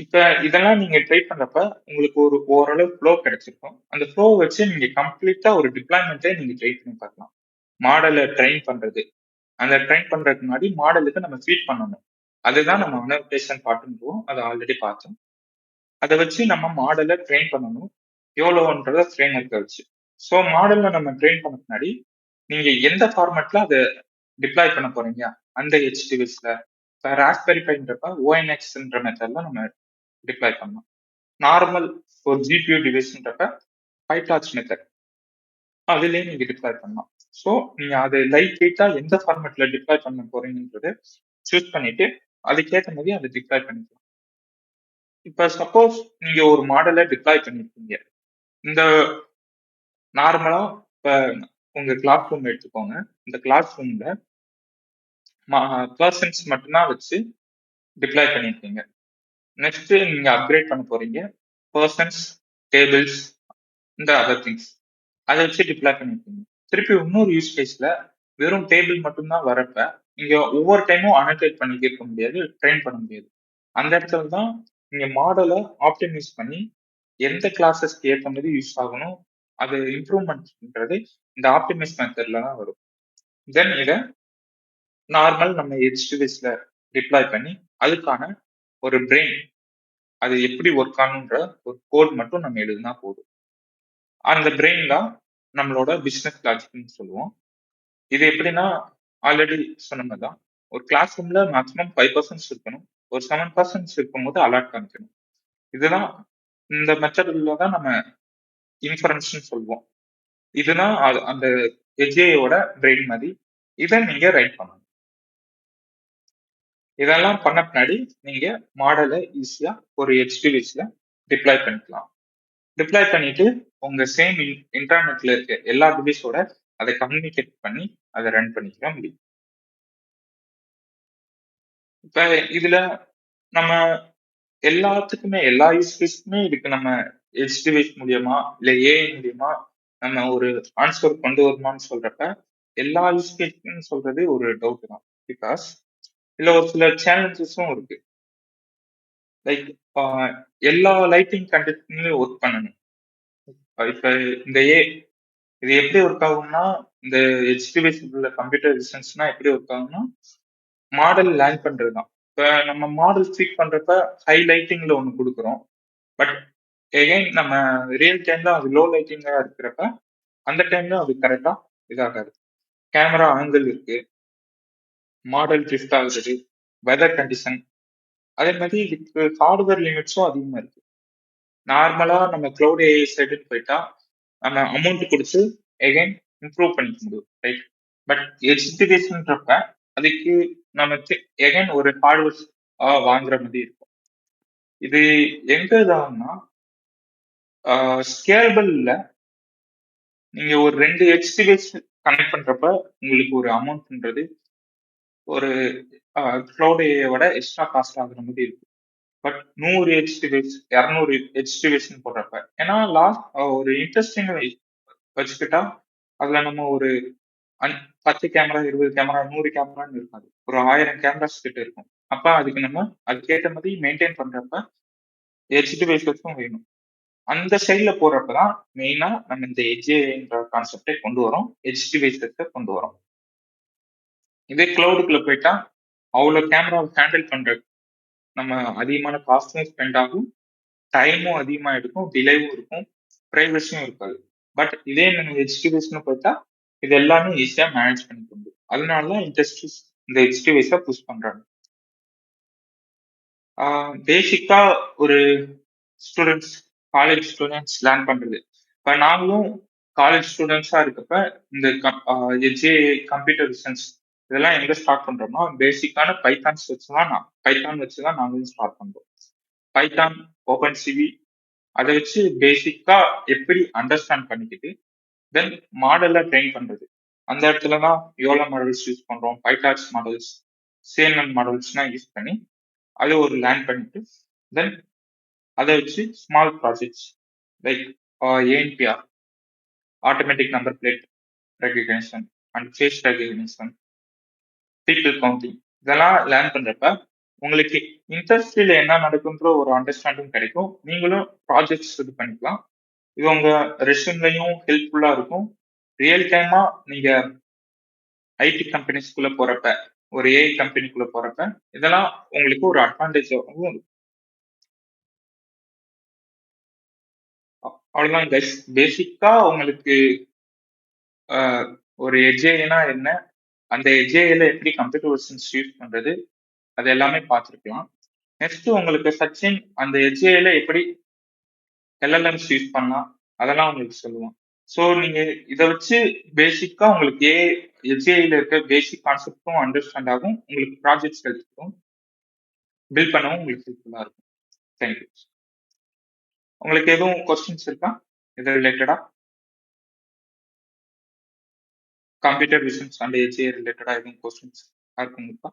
இப்ப இதெல்லாம் நீங்க ட்ரை பண்றப்ப உங்களுக்கு ஒரு ஓரளவு ஃப்ளோ கிடைச்சிருக்கும். அந்த ஃப்ளோ வச்சு நீங்க கம்ப்ளீட்டா ஒரு டிப்ளாய்மெண்ட்டே நீங்க ட்ரை பண்ணி பார்க்கலாம். மாடலை ட்ரெயின் பண்றது, அந்த ட்ரெயின் பண்றதுக்கு முன்னாடி மாடலுக்கு நம்ம ஃபீட் பண்ணணும். அதுதான் நம்ம அனோட்டேஷன் பார்ட்டுன்றோம், அதை ஆல்ரெடி பார்த்தோம். அதை வச்சு நம்ம மாடலை ட்ரெயின் பண்ணணும், எவ்வளோன்றத ஃப்ரேம் ஒர்க்கை வச்சு. ஸோ மாடல்ல நம்ம ட்ரெயின் பண்ண முன்னாடி நீங்க எந்த ஃபார்மேட்ல அதை டிப்ளாய் பண்ண போறீங்க, அந்த HDVஸ்ல ராஸ்பெரி பைன்றப்ப ஓஎன்எக்ஸ்ன்ற மெத்தட்ல நம்ம டிப்ளாய் பண்ணலாம். நார்மல் ஒரு ஜிபியூ டிவைஸ்ன்றப்ப பைடார்ச் மெத்தட் அதுலயே நீங்க டிப்ளாய் பண்ணலாம். ஸோ நீங்க அதை லைட் வெயிட்டா எந்த ஃபார்மேட்ல டிப்ளாய் பண்ண போறீங்கன்றத சூஸ் பண்ணிட்டு அதுக்கேற்ற மாதிரி அதை டிப்ளாய் பண்ணிக்கலாம். இப்ப சப்போஸ் நீங்க ஒரு மாடலை டிப்ளாய் பண்ணிருக்கீங்க, இந்த நார்மலா இப்ப உங்க கிளாஸ் ரூம் எடுத்துக்கோங்க. இந்த கிளாஸ் ரூம்ல பர்சன்ஸ் மட்டும்தான் வச்சு டிப்ளாய் பண்ணிருக்கீங்க. நெக்ஸ்ட் நீங்க அப்கிரேட் பண்ண போறீங்க, பர்சன்ஸ், டேபிள்ஸ், இந்த அதர் திங்ஸ் அதை வச்சு டிப்ளாய் பண்ணிருக்கீங்க. திருப்பி இன்னொரு யூஸ் கேஸ்ல வெறும் டேபிள் மட்டும்தான் வரப்ப நீங்க ஒவ்வொரு டைமும் அனோட்டேட் பண்ணிக்க முடியாது, ட்ரெயின் பண்ண முடியாது. அந்த இடத்துல தான் நீங்க மாடலை ஆப்டிமைஸ் பண்ணி எந்த கிளாஸஸ்க்கு ஏற்ற மாதிரி யூஸ் ஆகணும் அது இம்ப்ரூவ்மெண்ட்ன்றது இந்த ஆப்டிமைஸ் மெத்தட்ல தான் வரும். தென் இதை நார்மல் நம்ம HDVஸ்ல டிப்ளாய் பண்ணி அதுக்கான ஒரு பிரெயின் அது எப்படி ஒர்க் ஆகுன்ற ஒரு கோட் மட்டும் நம்ம எழுதுனா போதும். அந்த பிரெயின் தான் நம்மளோட பிசினஸ் லாஜிக்னு சொல்லுவோம். இது எப்படின்னா ஆல்ரெடி சொன்னதுதான், ஒரு கிளாஸ் ரூம்ல மேக்ஸிமம் 5% இருக்கணும், ஒரு 7% இருக்கும்போது அலர்ட் காமிக்கணும். இதுதான் இந்த மெத்தட்ல தான் நம்ம இன்ஃபரன்ஸ்னு சொல்லுவோம். இதுதான் அந்த HAயோட பிரெயின் மாதிரி. இதை நீங்க ரைட் பண்ணணும். இதெல்லாம் பண்ண பின்னாடி நீங்க மாடலை ஈஸியா ஒரு HDVஸ்ல டிப்ளாய் பண்ணிக்கலாம். டிப்ளாய் பண்ணிட்டு உங்க சேம் இன்டர்நெட்ல இருக்க எல்லா டிவைஸோட அதை கம்யூனிகேட் பண்ணி அதை ரன் பண்ணிக்க முடியும். இப்ப இதுல நம்ம எல்லாத்துக்குமே எல்லா யூஸ் கேஸ்க்குமே இதுக்கு நம்ம HDVs மூலியமா இல்ல AI மூலியமா நம்ம ஒரு ஆன்சர் கொண்டு வருமான்னு சொல்றப்ப எல்லா யூஸ் கேஸ்க்குன்னு சொல்றது ஒரு டவுட் தான். பிகாஸ் இதுல ஒரு சில சேலஞ்சஸும் இருக்கு. லைக் எல்லா லைட்டிங் கண்டிஷன்லயும் ஒர்க் பண்ணணும். இப்ப இந்த இது எப்படி ஒர்க் ஆகும்னா, இந்த ஹெச்டிவிஎஸ் உள்ள கம்ப்யூட்டர் விசன்ஸ்னா எப்படி ஒர்க் ஆகும்னா, மாடல் லேர்ன் பண்றதுதான். இப்ப நம்ம மாடல் ஸ்பீக் பண்றப்ப ஹை லைட்டிங்ல ஒண்ணு கொடுக்குறோம். பட் எகைன் நம்ம ரியல் டைம்ல அது லோ லைட்டிங்கா இருக்கிறப்ப அந்த டைம்ல அது கரெக்டா இதாகாது. கேமரா ஆங்கிள் இருக்கு, மாடல் ட்ரிஃப்ட் ஆகுது, வெதர் கண்டிஷன், அதே மாதிரி இதுக்கு ஹார்ட்வேர் லிமிட்ஸும் அதிகமா இருக்கு. நார்மலா நம்ம க்ளவுட் ஏஐ சைடுன்னு போயிட்டா நம்ம அமௌண்ட் கொடுத்து எகைன் இம்ப்ரூவ் பண்ணிக்க முடியும், ரைட்? பட் எஜுகேஷன்றப்ப அதுக்கு நமக்கு எகைன் ஒரு ஹார்ட்வேர் வாங்குற மாதிரி இருக்கும். இது எங்க இதாகும்னா ஸ்கேலபிள்ல நீங்க ஒரு 2 ஹெச்டிவிஎஸ் கனெக்ட் பண்றப்ப உங்களுக்கு ஒரு அமௌண்ட்ன்றது ஒரு க்ளவுட் ஏஐயோட எக்ஸ்ட்ரா காஸ்ட் ஆகுற மாதிரி இருக்கும். பட் 100 ஹெச்டிவிஎஸ் 200 ஹெச்டிவிஎஸ் போடுறப்ப, ஏன்னா லாஸ்ட் ஒரு இன்ட்ரெஸ்டிங் வச்சுக்கிட்டா அதுல நம்ம ஒரு 10 கேமரா 20 கேமரா 100 கேமரான்னு இருக்காது, ஒரு 1000 கேமராஸ் கிட்ட இருக்கும். அப்ப அதுக்கு நம்ம அதுக்கேற்ற மாதிரி மெயின்டைன் பண்றப்ப ஹெச்டிவிஎஸும் வேணும். அந்த சைட்ல போறப்பதான் மெயினா நம்ம இந்த எஜ்ஏன்ற கான்செப்டை கொண்டு வரோம், ஹெச்டிவிஎஸை கொண்டு வரோம். இதே கிளவுடுக்குள்ள போயிட்டா அவ்வளவு கேமரா ஹேண்டில் பண்ற நம்ம அதிகமான காஸ்டும் ஸ்பெண்ட் ஆகும், டைமும் அதிகமா எடுக்கும், டிலேவும் இருக்கும், பிரைவசியும் இருக்காது. பட் இதே நம்ம ஹெச்டிவிஎஸ்னு போயிட்டா இது எல்லாமே ஈஸியா மேனேஜ் பண்ணிக்க முடியும். அதனாலதான் இண்டஸ்ட்ரீஸ் இந்த ஹெச்டிவிஎஸை புஷ் பண்றாங்க. பேசிக்கா ஒரு ஸ்டூடெண்ட்ஸ், காலேஜ் ஸ்டூடெண்ட்ஸ் லேர்ன் பண்றது. இப்ப நாங்களும் காலேஜ் ஸ்டூடெண்ட்ஸா இருக்கப்ப இந்த எஜ்ஏ கம்ப்யூட்டர் விசன்ஸ் இதெல்லாம் எங்க ஸ்டார்ட் பண்றோம்னா பேசிக்கான பைத்தான் வச்சுதான் நாங்களும் ஸ்டார்ட் பண்றோம். பைத்தான், ஓபன் சிவி அதை வச்சு பேசிக்கா எப்படி அண்டர்ஸ்டாண்ட் பண்ணிக்கிட்டு தென் மாடல்ல ட்ரெயின் பண்றது. அந்த இடத்துலதான் யோலா மாடல்ஸ் யூஸ் பண்றோம், பைடாக்ஸ் மாடல்ஸ், சிஎன்என் மாடல்ஸ்லாம் யூஸ் பண்ணி அதை ஒரு லேர்ன் பண்ணிட்டு தென் அதை வச்சு small projects like ANPR, automatic number plate recognition and face recognition, people counting, இதெல்லாம் லேர்ன் பண்றப்ப உங்களுக்கு இண்டஸ்ட்ரியில என்ன நடக்குன்ற ஒரு அண்டர்ஸ்டாண்டிங் கிடைக்கும். நீங்களும் ப்ராஜெக்ட்ஸ் இது பண்ணிக்கலாம். இது உங்க ரெஸ்யூம்லையும் ஹெல்ப்ஃபுல்லா இருக்கும். ரியல் டைமா நீங்க ஐடி கம்பெனிஸ்குள்ள போறப்ப, ஒரு ஏஐ கம்பெனிக்குள்ள போறப்ப இதெல்லாம் உங்களுக்கு ஒரு அட்வான்டேஜாகவும் இருக்கும். அவ்வளவுதான் கைஸ். பேசிக்கா உங்களுக்கு ஒரு எஜ்ஏனா என்ன, அந்த எஜ்ஏல எப்படி கம்ப்யூட்டர் விசன்ஸ் யூஸ் பண்றது, அது எல்லாமே பார்த்துருக்கலாம். நெக்ஸ்ட் உங்களுக்கு சச்சின் அந்த எஜ்ஏல எப்படி எல்எல்எம்ஸ் யூஸ் பண்ணலாம் அதெல்லாம் உங்களுக்கு சொல்லுவோம். ஸோ நீங்க இதை வச்சு பேசிக்கா உங்களுக்கு எஜ்ஏல இருக்க பேசிக் கான்செப்டும் அண்டர்ஸ்டாண்ட் ஆகும், உங்களுக்கு ப்ராஜெக்ட்ஸ் கிடைக்கும், பில்ட் பண்ணவும் உங்களுக்கு ஹெல்ப்ஃபுல்லா இருக்கும். தேங்க்யூ. உங்களுக்கு எதுவும் கொஸ்டின்ஸ் இருக்கா இது ரிலேட்டடா, கம்ப்யூட்டர் விசன்ஸ் அண்ட் எஜ்ஏ ரிலேட்டடா எதுவும் கொஸ்டின்ஸ் இருக்குங்கப்பா?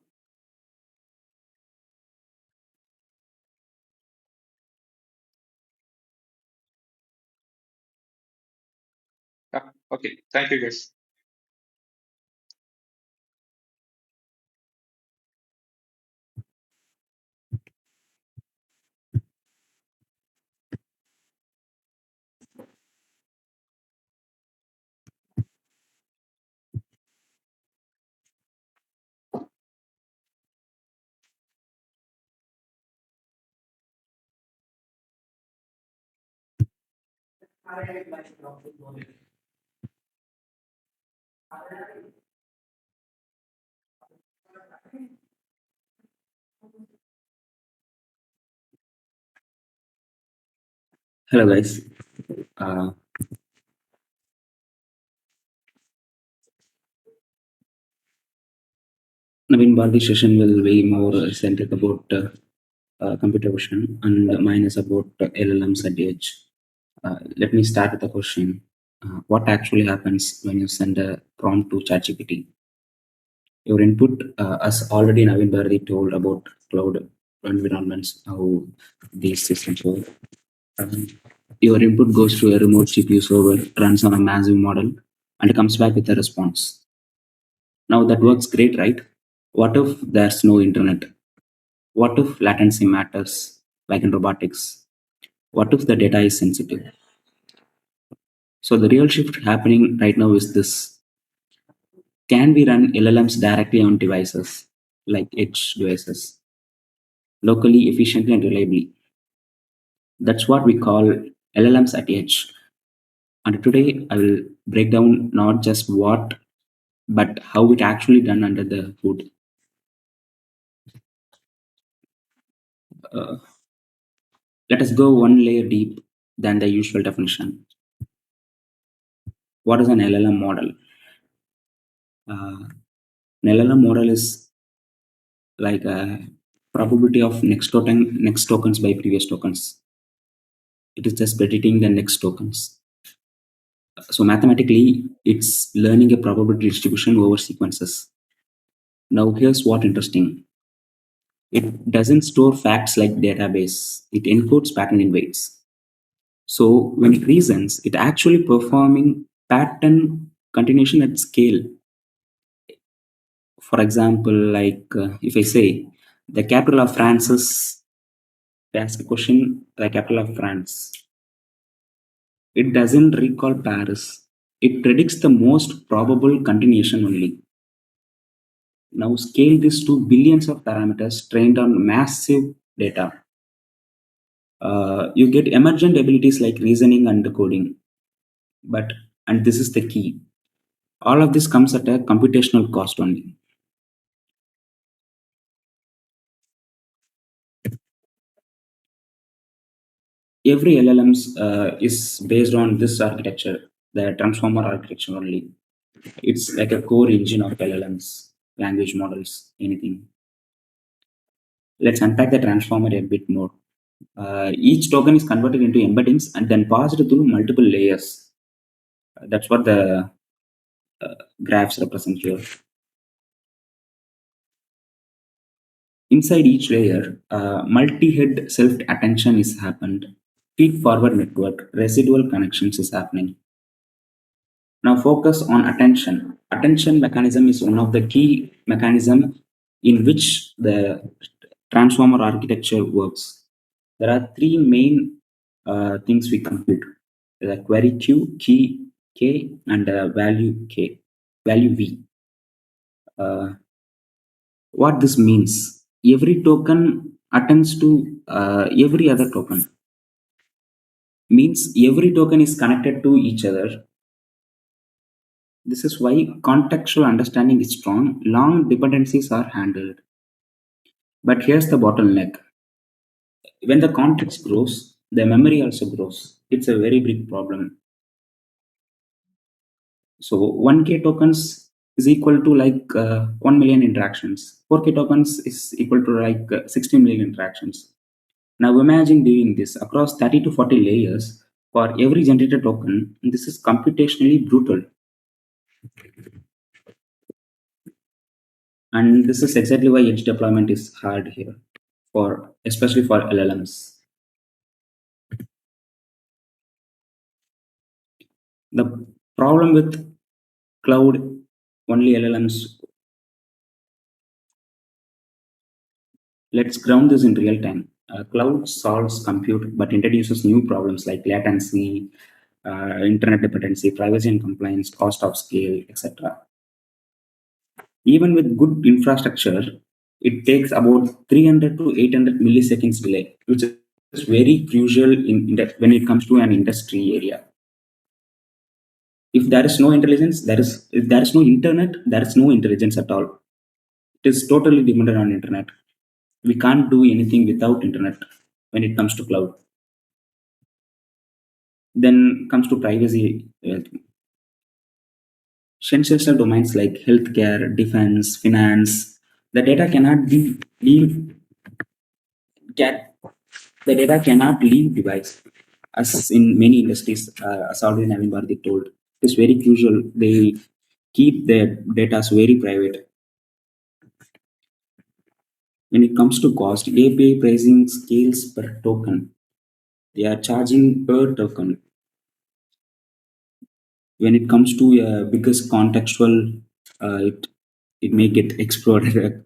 Okay, thank you guys. Hello guys. Naveen Bharti session will be more centric about computer vision and mine is about LLMs at the edge. Let me start with a question. What actually happens when you send a prompt to ChatGPT? Your input, as already Naveen Bharti told about cloud environments, how these systems work. Your input goes to a remote CPU server, runs on a massive model, and comes back with a response. Now that works great, right? What if there's no internet? What if latency matters, like in robotics? What if the data is sensitive? So the real shift happening right now is this. Can we run LLMs directly on devices, like edge devices, locally, efficiently, and reliably? That's what we call LLMs at edge. And today I will break down not just what, but how it actually done under the hood. Uh, Let us go one layer deep than the usual definition. What is an LLM model? An LLM model is like a probability of next tokens by previous tokens. It is just predicting the next tokens. So mathematically, it's learning a probability distribution over sequences. Now here's what interesting. It doesn't store facts like database. It encodes pattern in weights. So when it reasons, it actually performing pattern continuation at scale. For example, like if I say the capital of France is, I ask a question, the capital of France. It doesn't recall Paris. It predicts the most probable continuation only. Now scale this to billions of parameters trained on massive data. You get emergent abilities like reasoning and coding. But, and this is the key, all of this comes at a computational cost only. Every LLMs is based on this architecture, the transformer architecture only. It's like a core engine of LLMs, language models, anything. Let's unpack the transformer a bit more. Each token is converted into embeddings and then passed through multiple layers. That's what the graphs represent here. Inside each layer, multi-head self-attention is happened. Feed-forward network, residual connections is happening. Now focus on attention. Attention mechanism is one of the key mechanism in which the transformer architecture works. There are three main things we compute: the query Q, key K, and value K, value V. What this means? Every token attends to every other token. Means every token is connected to each other. This is why contextual understanding is strong, long dependencies are handled. But here's the bottleneck. When the context grows, the memory also grows. It's a very big problem. So 1K tokens is equal to like 1 million interactions. 4K tokens is equal to like 16 million interactions. Now imagine doing this across 30 to 40 layers for every generated token. This is computationally brutal. And this is exactly why edge deployment is hard here, for especially for LLMs. The problem with cloud only LLMs, let's ground this in real time. Cloud solves compute but introduces new problems like latency, internet dependency, privacy and compliance, cost of scale, etc. Even with good infrastructure, it takes about 300 to 800 milliseconds delay, which is very crucial when it comes to an industry area. If there is no intelligence, if there is no internet, there is no intelligence at all. It is totally dependent on internet. We can't do anything without internet when it comes to cloud. Then comes to privacy. Sensational domains like healthcare, defense, finance, the data cannot be leave can, the data cannot leave device. As in many industries, as already Navin Bharati told, it's very crucial. They keep their data very private. When it comes to cost, API pricing scales per token. They are charging per token. When it comes to biggest contextual, it may get exploded.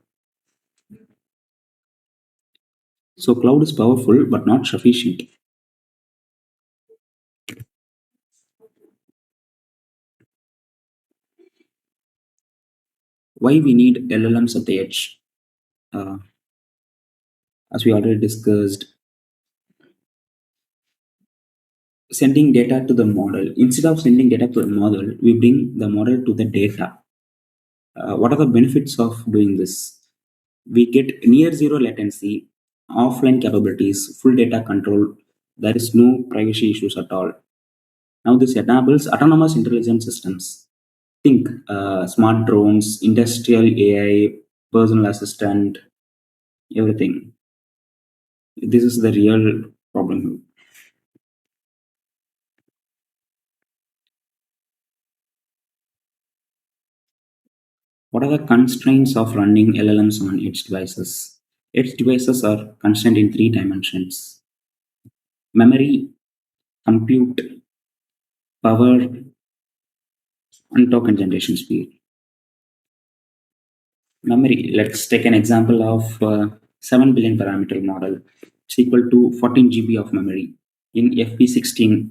So cloud is powerful but not sufficient. Why we need LLMs at the edge? Uh, as we already discussed, sending data to the model. Instead of sending data to the model, we bring the model to the data. What are the benefits of doing this? We get near zero latency, offline capabilities, full data control. There is no privacy issues at all. Now, this enables autonomous intelligent systems. Think smart drones, industrial AI, personal assistant, everything. This is the real problem. What are the constraints of running LLMs on edge devices? Edge devices are constrained in three dimensions: memory, compute, power, and token generation speed. Memory, let's take an example of 7 billion parameter model. It's equal to 14 GB of memory. In FP16,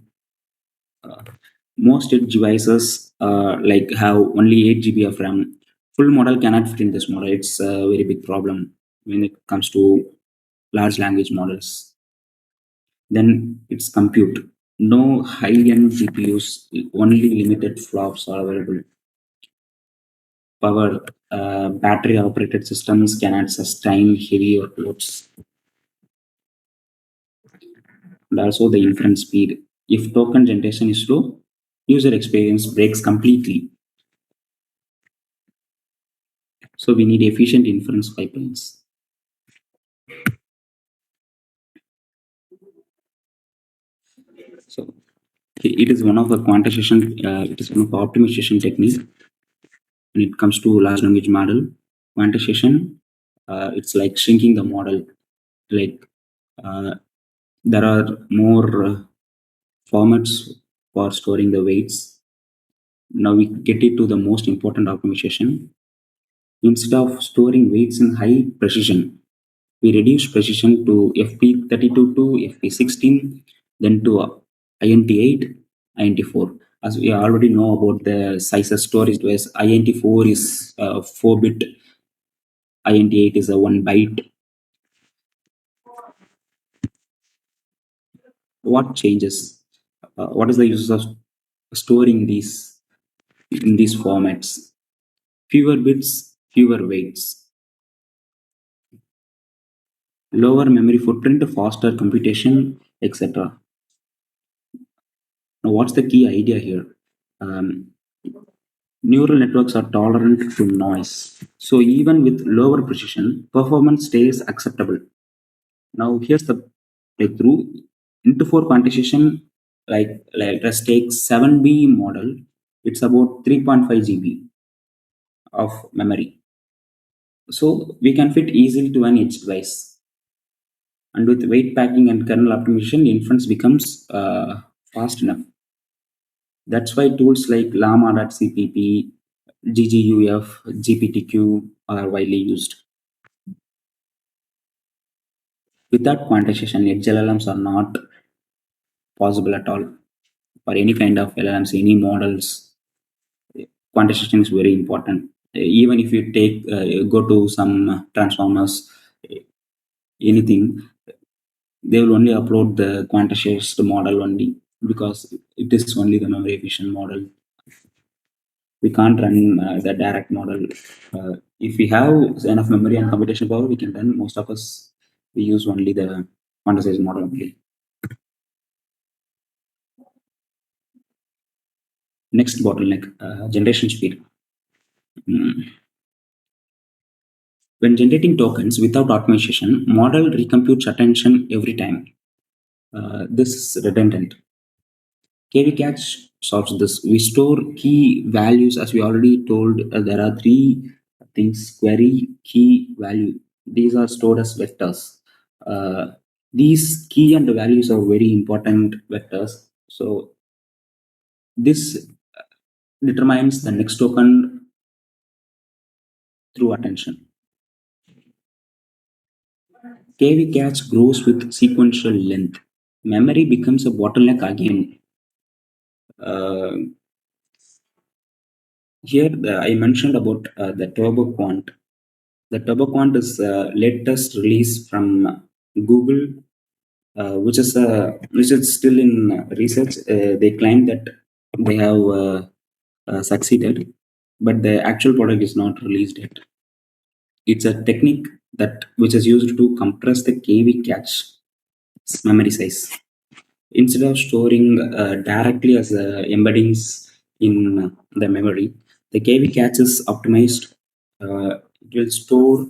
most edge devices like have only 8 GB of RAM. Full model cannot fit in this model. It's a very big problem when it comes to large language models. Then it's compute. No high-end GPUs, only limited flops are available. Power, battery operated systems cannot sustain heavy workloads. And also the inference speed. If token generation is slow, user experience breaks completely. So we need efficient inference pipelines. So it is one of the quantization, it is one of the optimization techniques when it comes to large language model. Quantization, it's like shrinking the model. Like uh, there are more formats for storing the weights. Now we get it to the most important optimization. Instead of storing weights in high precision, we reduce precision to FP32 to FP16, then to INT8, INT4. As we already know about the sizes storage device, INT4 is 4-bit, INT8 is a 1 byte. What changes? What is the use of storing these in these formats? Fewer bits, fewer weights. Lower memory footprint, faster computation, etc. Now, what's the key idea here? Um, Neural networks are tolerant to noise, so even with lower precision, performance stays acceptable. Now, here's the breakthrough: into 4 quantization, like let's take 7B model, it's about 3.5 GB of memory. So we can fit easily to an edge device. And with weight packing and kernel optimization, inference becomes fast enough. That's why tools like llama.cpp, gguf, GPTQ are widely used. Without quantization, edge LLMs are not possible at all. For any kind of LLMs, any models, quantization is very important. Even if you take go to some transformers, anything, they will only upload the quantized model only because it is only the memory efficient model. We can't run the direct model. If we have enough memory and computation power, we can run. Most of us we use only the quantized model only. Next bottleneck, generation speed. Mm. When generating tokens without optimization, model recomputes attention every time. This is redundant. KV Catch solves this. We store key values as we already told. There are three things: query, key, value. These are stored as vectors. Uh, these key and values are very important vectors. So this determines the next token through attention. KV cache grows with sequential length. Memory becomes a bottleneck again. Uh, I mentioned about the TurboQuant. The TurboQuant is latest release from Google, which is still in research. They claim that they have succeeded, but the actual product is not released yet. It's a technique that which is used to compress the KV cache memory size. Instead of storing directly as embeddings in the memory, the KV cache is optimized. It will store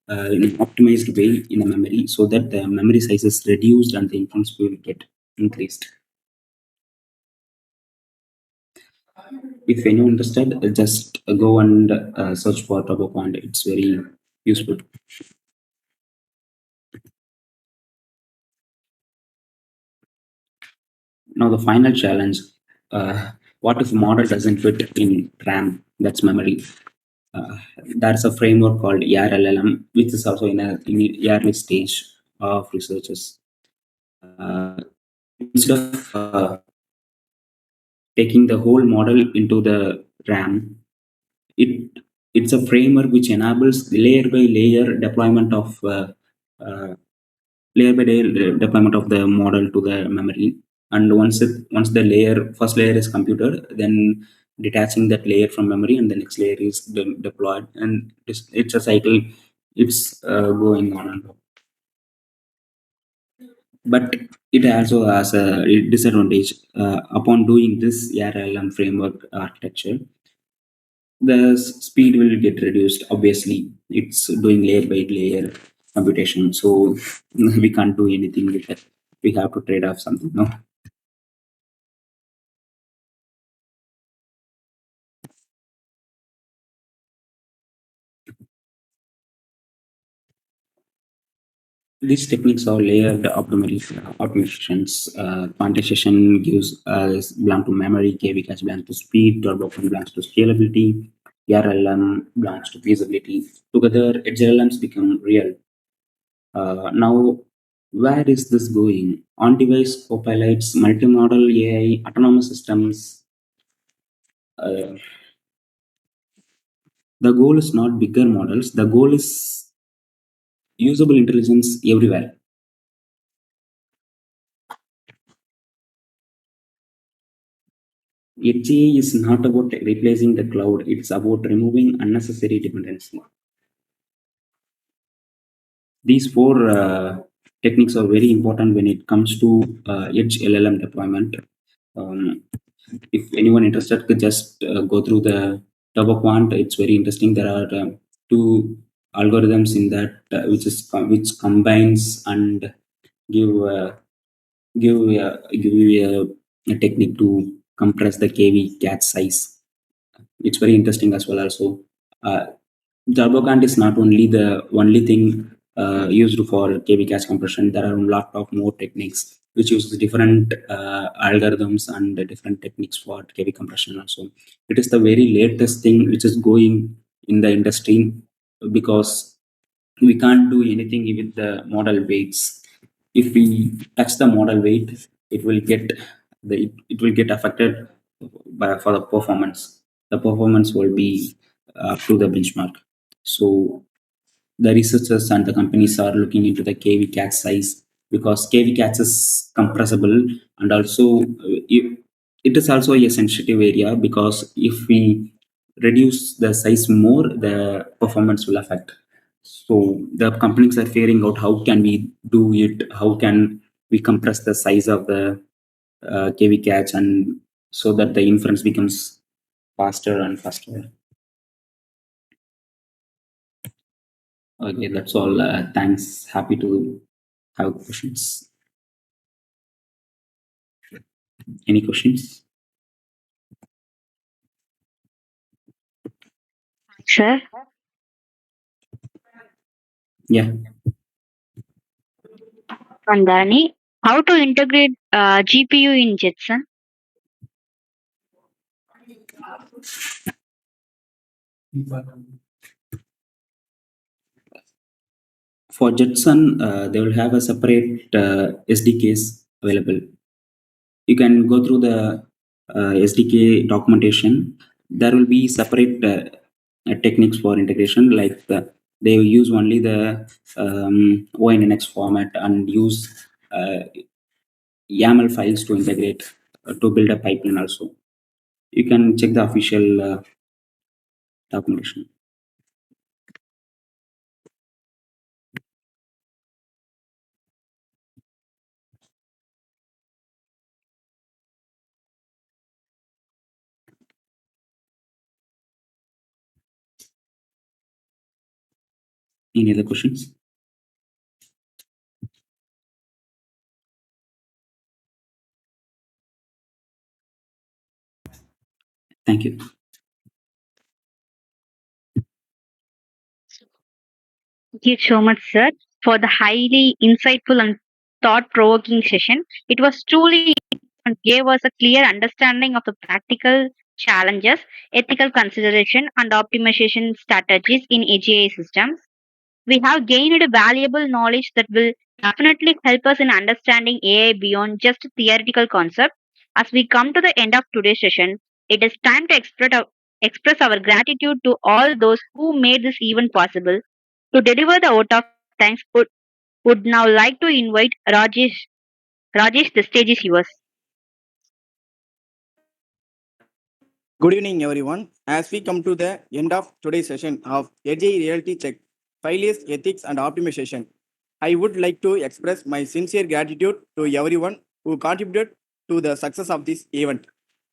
in an optimized way in the memory so that the memory size is reduced and the inference will get increased. If anyone interested, just go and search for TurboQuant. It's very useful. Now the final challenge: what if model doesn't fit in RAM? That's memory. There's a framework called ARLLM, which is also in the early stage of researches. Uh, Instead of taking the whole model into the RAM, it it's a framework which enables layer by layer deployment of uh, layer by layer deployment of the model to the memory. And once the first layer is computed, then detaching that layer from memory, and the next layer is deployed, and it's a cycle. It's going on and on. But it also has a disadvantage. Upon doing this ARLM framework architecture, the speed will get reduced. Obviously, it's doing layer by layer computation, so we can't do anything with it. We have to trade off something. No. These techniques are layered automations. Quantization gives belong to memory, KV cache belongs to speed, turbo belongs to scalability, RLM belongs to feasibility. Together, edge LLMs become real. Now, where is this going? On-device copilots, multimodal AI, autonomous systems. Uh, the goal is not bigger models. The goal is usable intelligence everywhere. HA is not about replacing the cloud, it's about removing unnecessary dependency. These four techniques are very important when it comes to edge LLM deployment. Um, if anyone interested, could just go through the TurboQuant. It's very interesting. There are two algorithms in that which combines and give give you a technique to compress the KV cache size. It's very interesting as well. Also, uh, TurboCant is not only the only thing used for KV cache compression. There are a lot of more techniques which use different algorithms and different techniques for KV compression. Also, it is the very latest thing which is going in the industry because we can't do anything with the model weights. If we touch the model weight, it will get it will get affected for the performance. The performance will be up to the benchmark. So the researchers and the companies are looking into the KV cache size because KV cache is compressible, and also it is also a sensitive area because if we reduce the size more, the performance will affect. So the companies are figuring out how can we do it, how can we compress the size of the KV cache, and so that the inference becomes faster and faster. Okay, that's all. Thanks. Happy to have questions. Any questions? Sure. Yeah. Andani, how to integrate GPU in Jetson? For Jetson, they will have a separate SDKs available. You can go through the SDK documentation. There will be separate techniques for integration, like they will use only the ONNX format and use YAML files to integrate to build a pipeline also. You can check the official documentation. Any other questions? Thank you. Thank you so much, sir, for the highly insightful and thought provoking session. It was truly and gave us a clear understanding of the practical challenges, ethical consideration, and optimization strategies in AGI systems. We have gained valuable knowledge that will definitely help us in understanding AI beyond just theoretical concepts. As we come to the end of today's session, it is time to express our gratitude to all those who made this event possible. To deliver the vote of thanks, would now like to invite Rajesh. Rajesh, the stage is yours. Good evening, everyone. As we come to the end of today's session of AGI Reality Check, Failures, Ethics, and Optimization, I would like to express my sincere gratitude to everyone who contributed to the success of this event.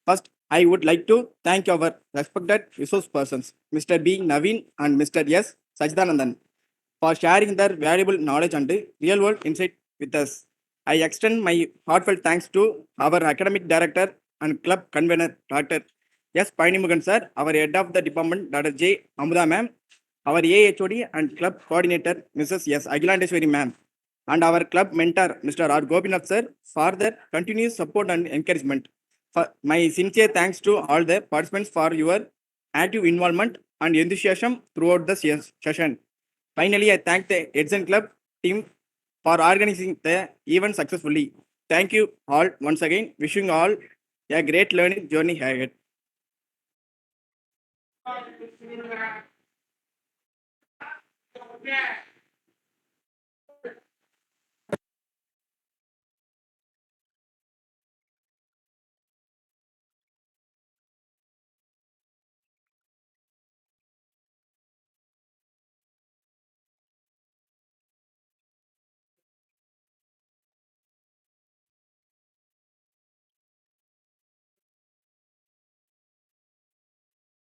First, I would like to thank our respected resource persons, Mr. B. Naveen and Mr. S. Sachidanandan, for sharing their valuable knowledge and real-world insight with us. I extend my heartfelt thanks to our academic director and club convener, Dr. S. Painimugan sir, our head of the department, Dr. J. Amuda ma'am, our AHOD and club coordinator, Mrs. S. Agilandeswari ma'am, and our club mentor, Mr. R. Gopinath sir, for their continuous support and encouragement. My sincere thanks to all the participants for your active involvement and enthusiasm throughout the session. Finally, I thank the Edson Club team for organizing the event successfully. Thank you all once again. Wishing all a great learning journey ahead.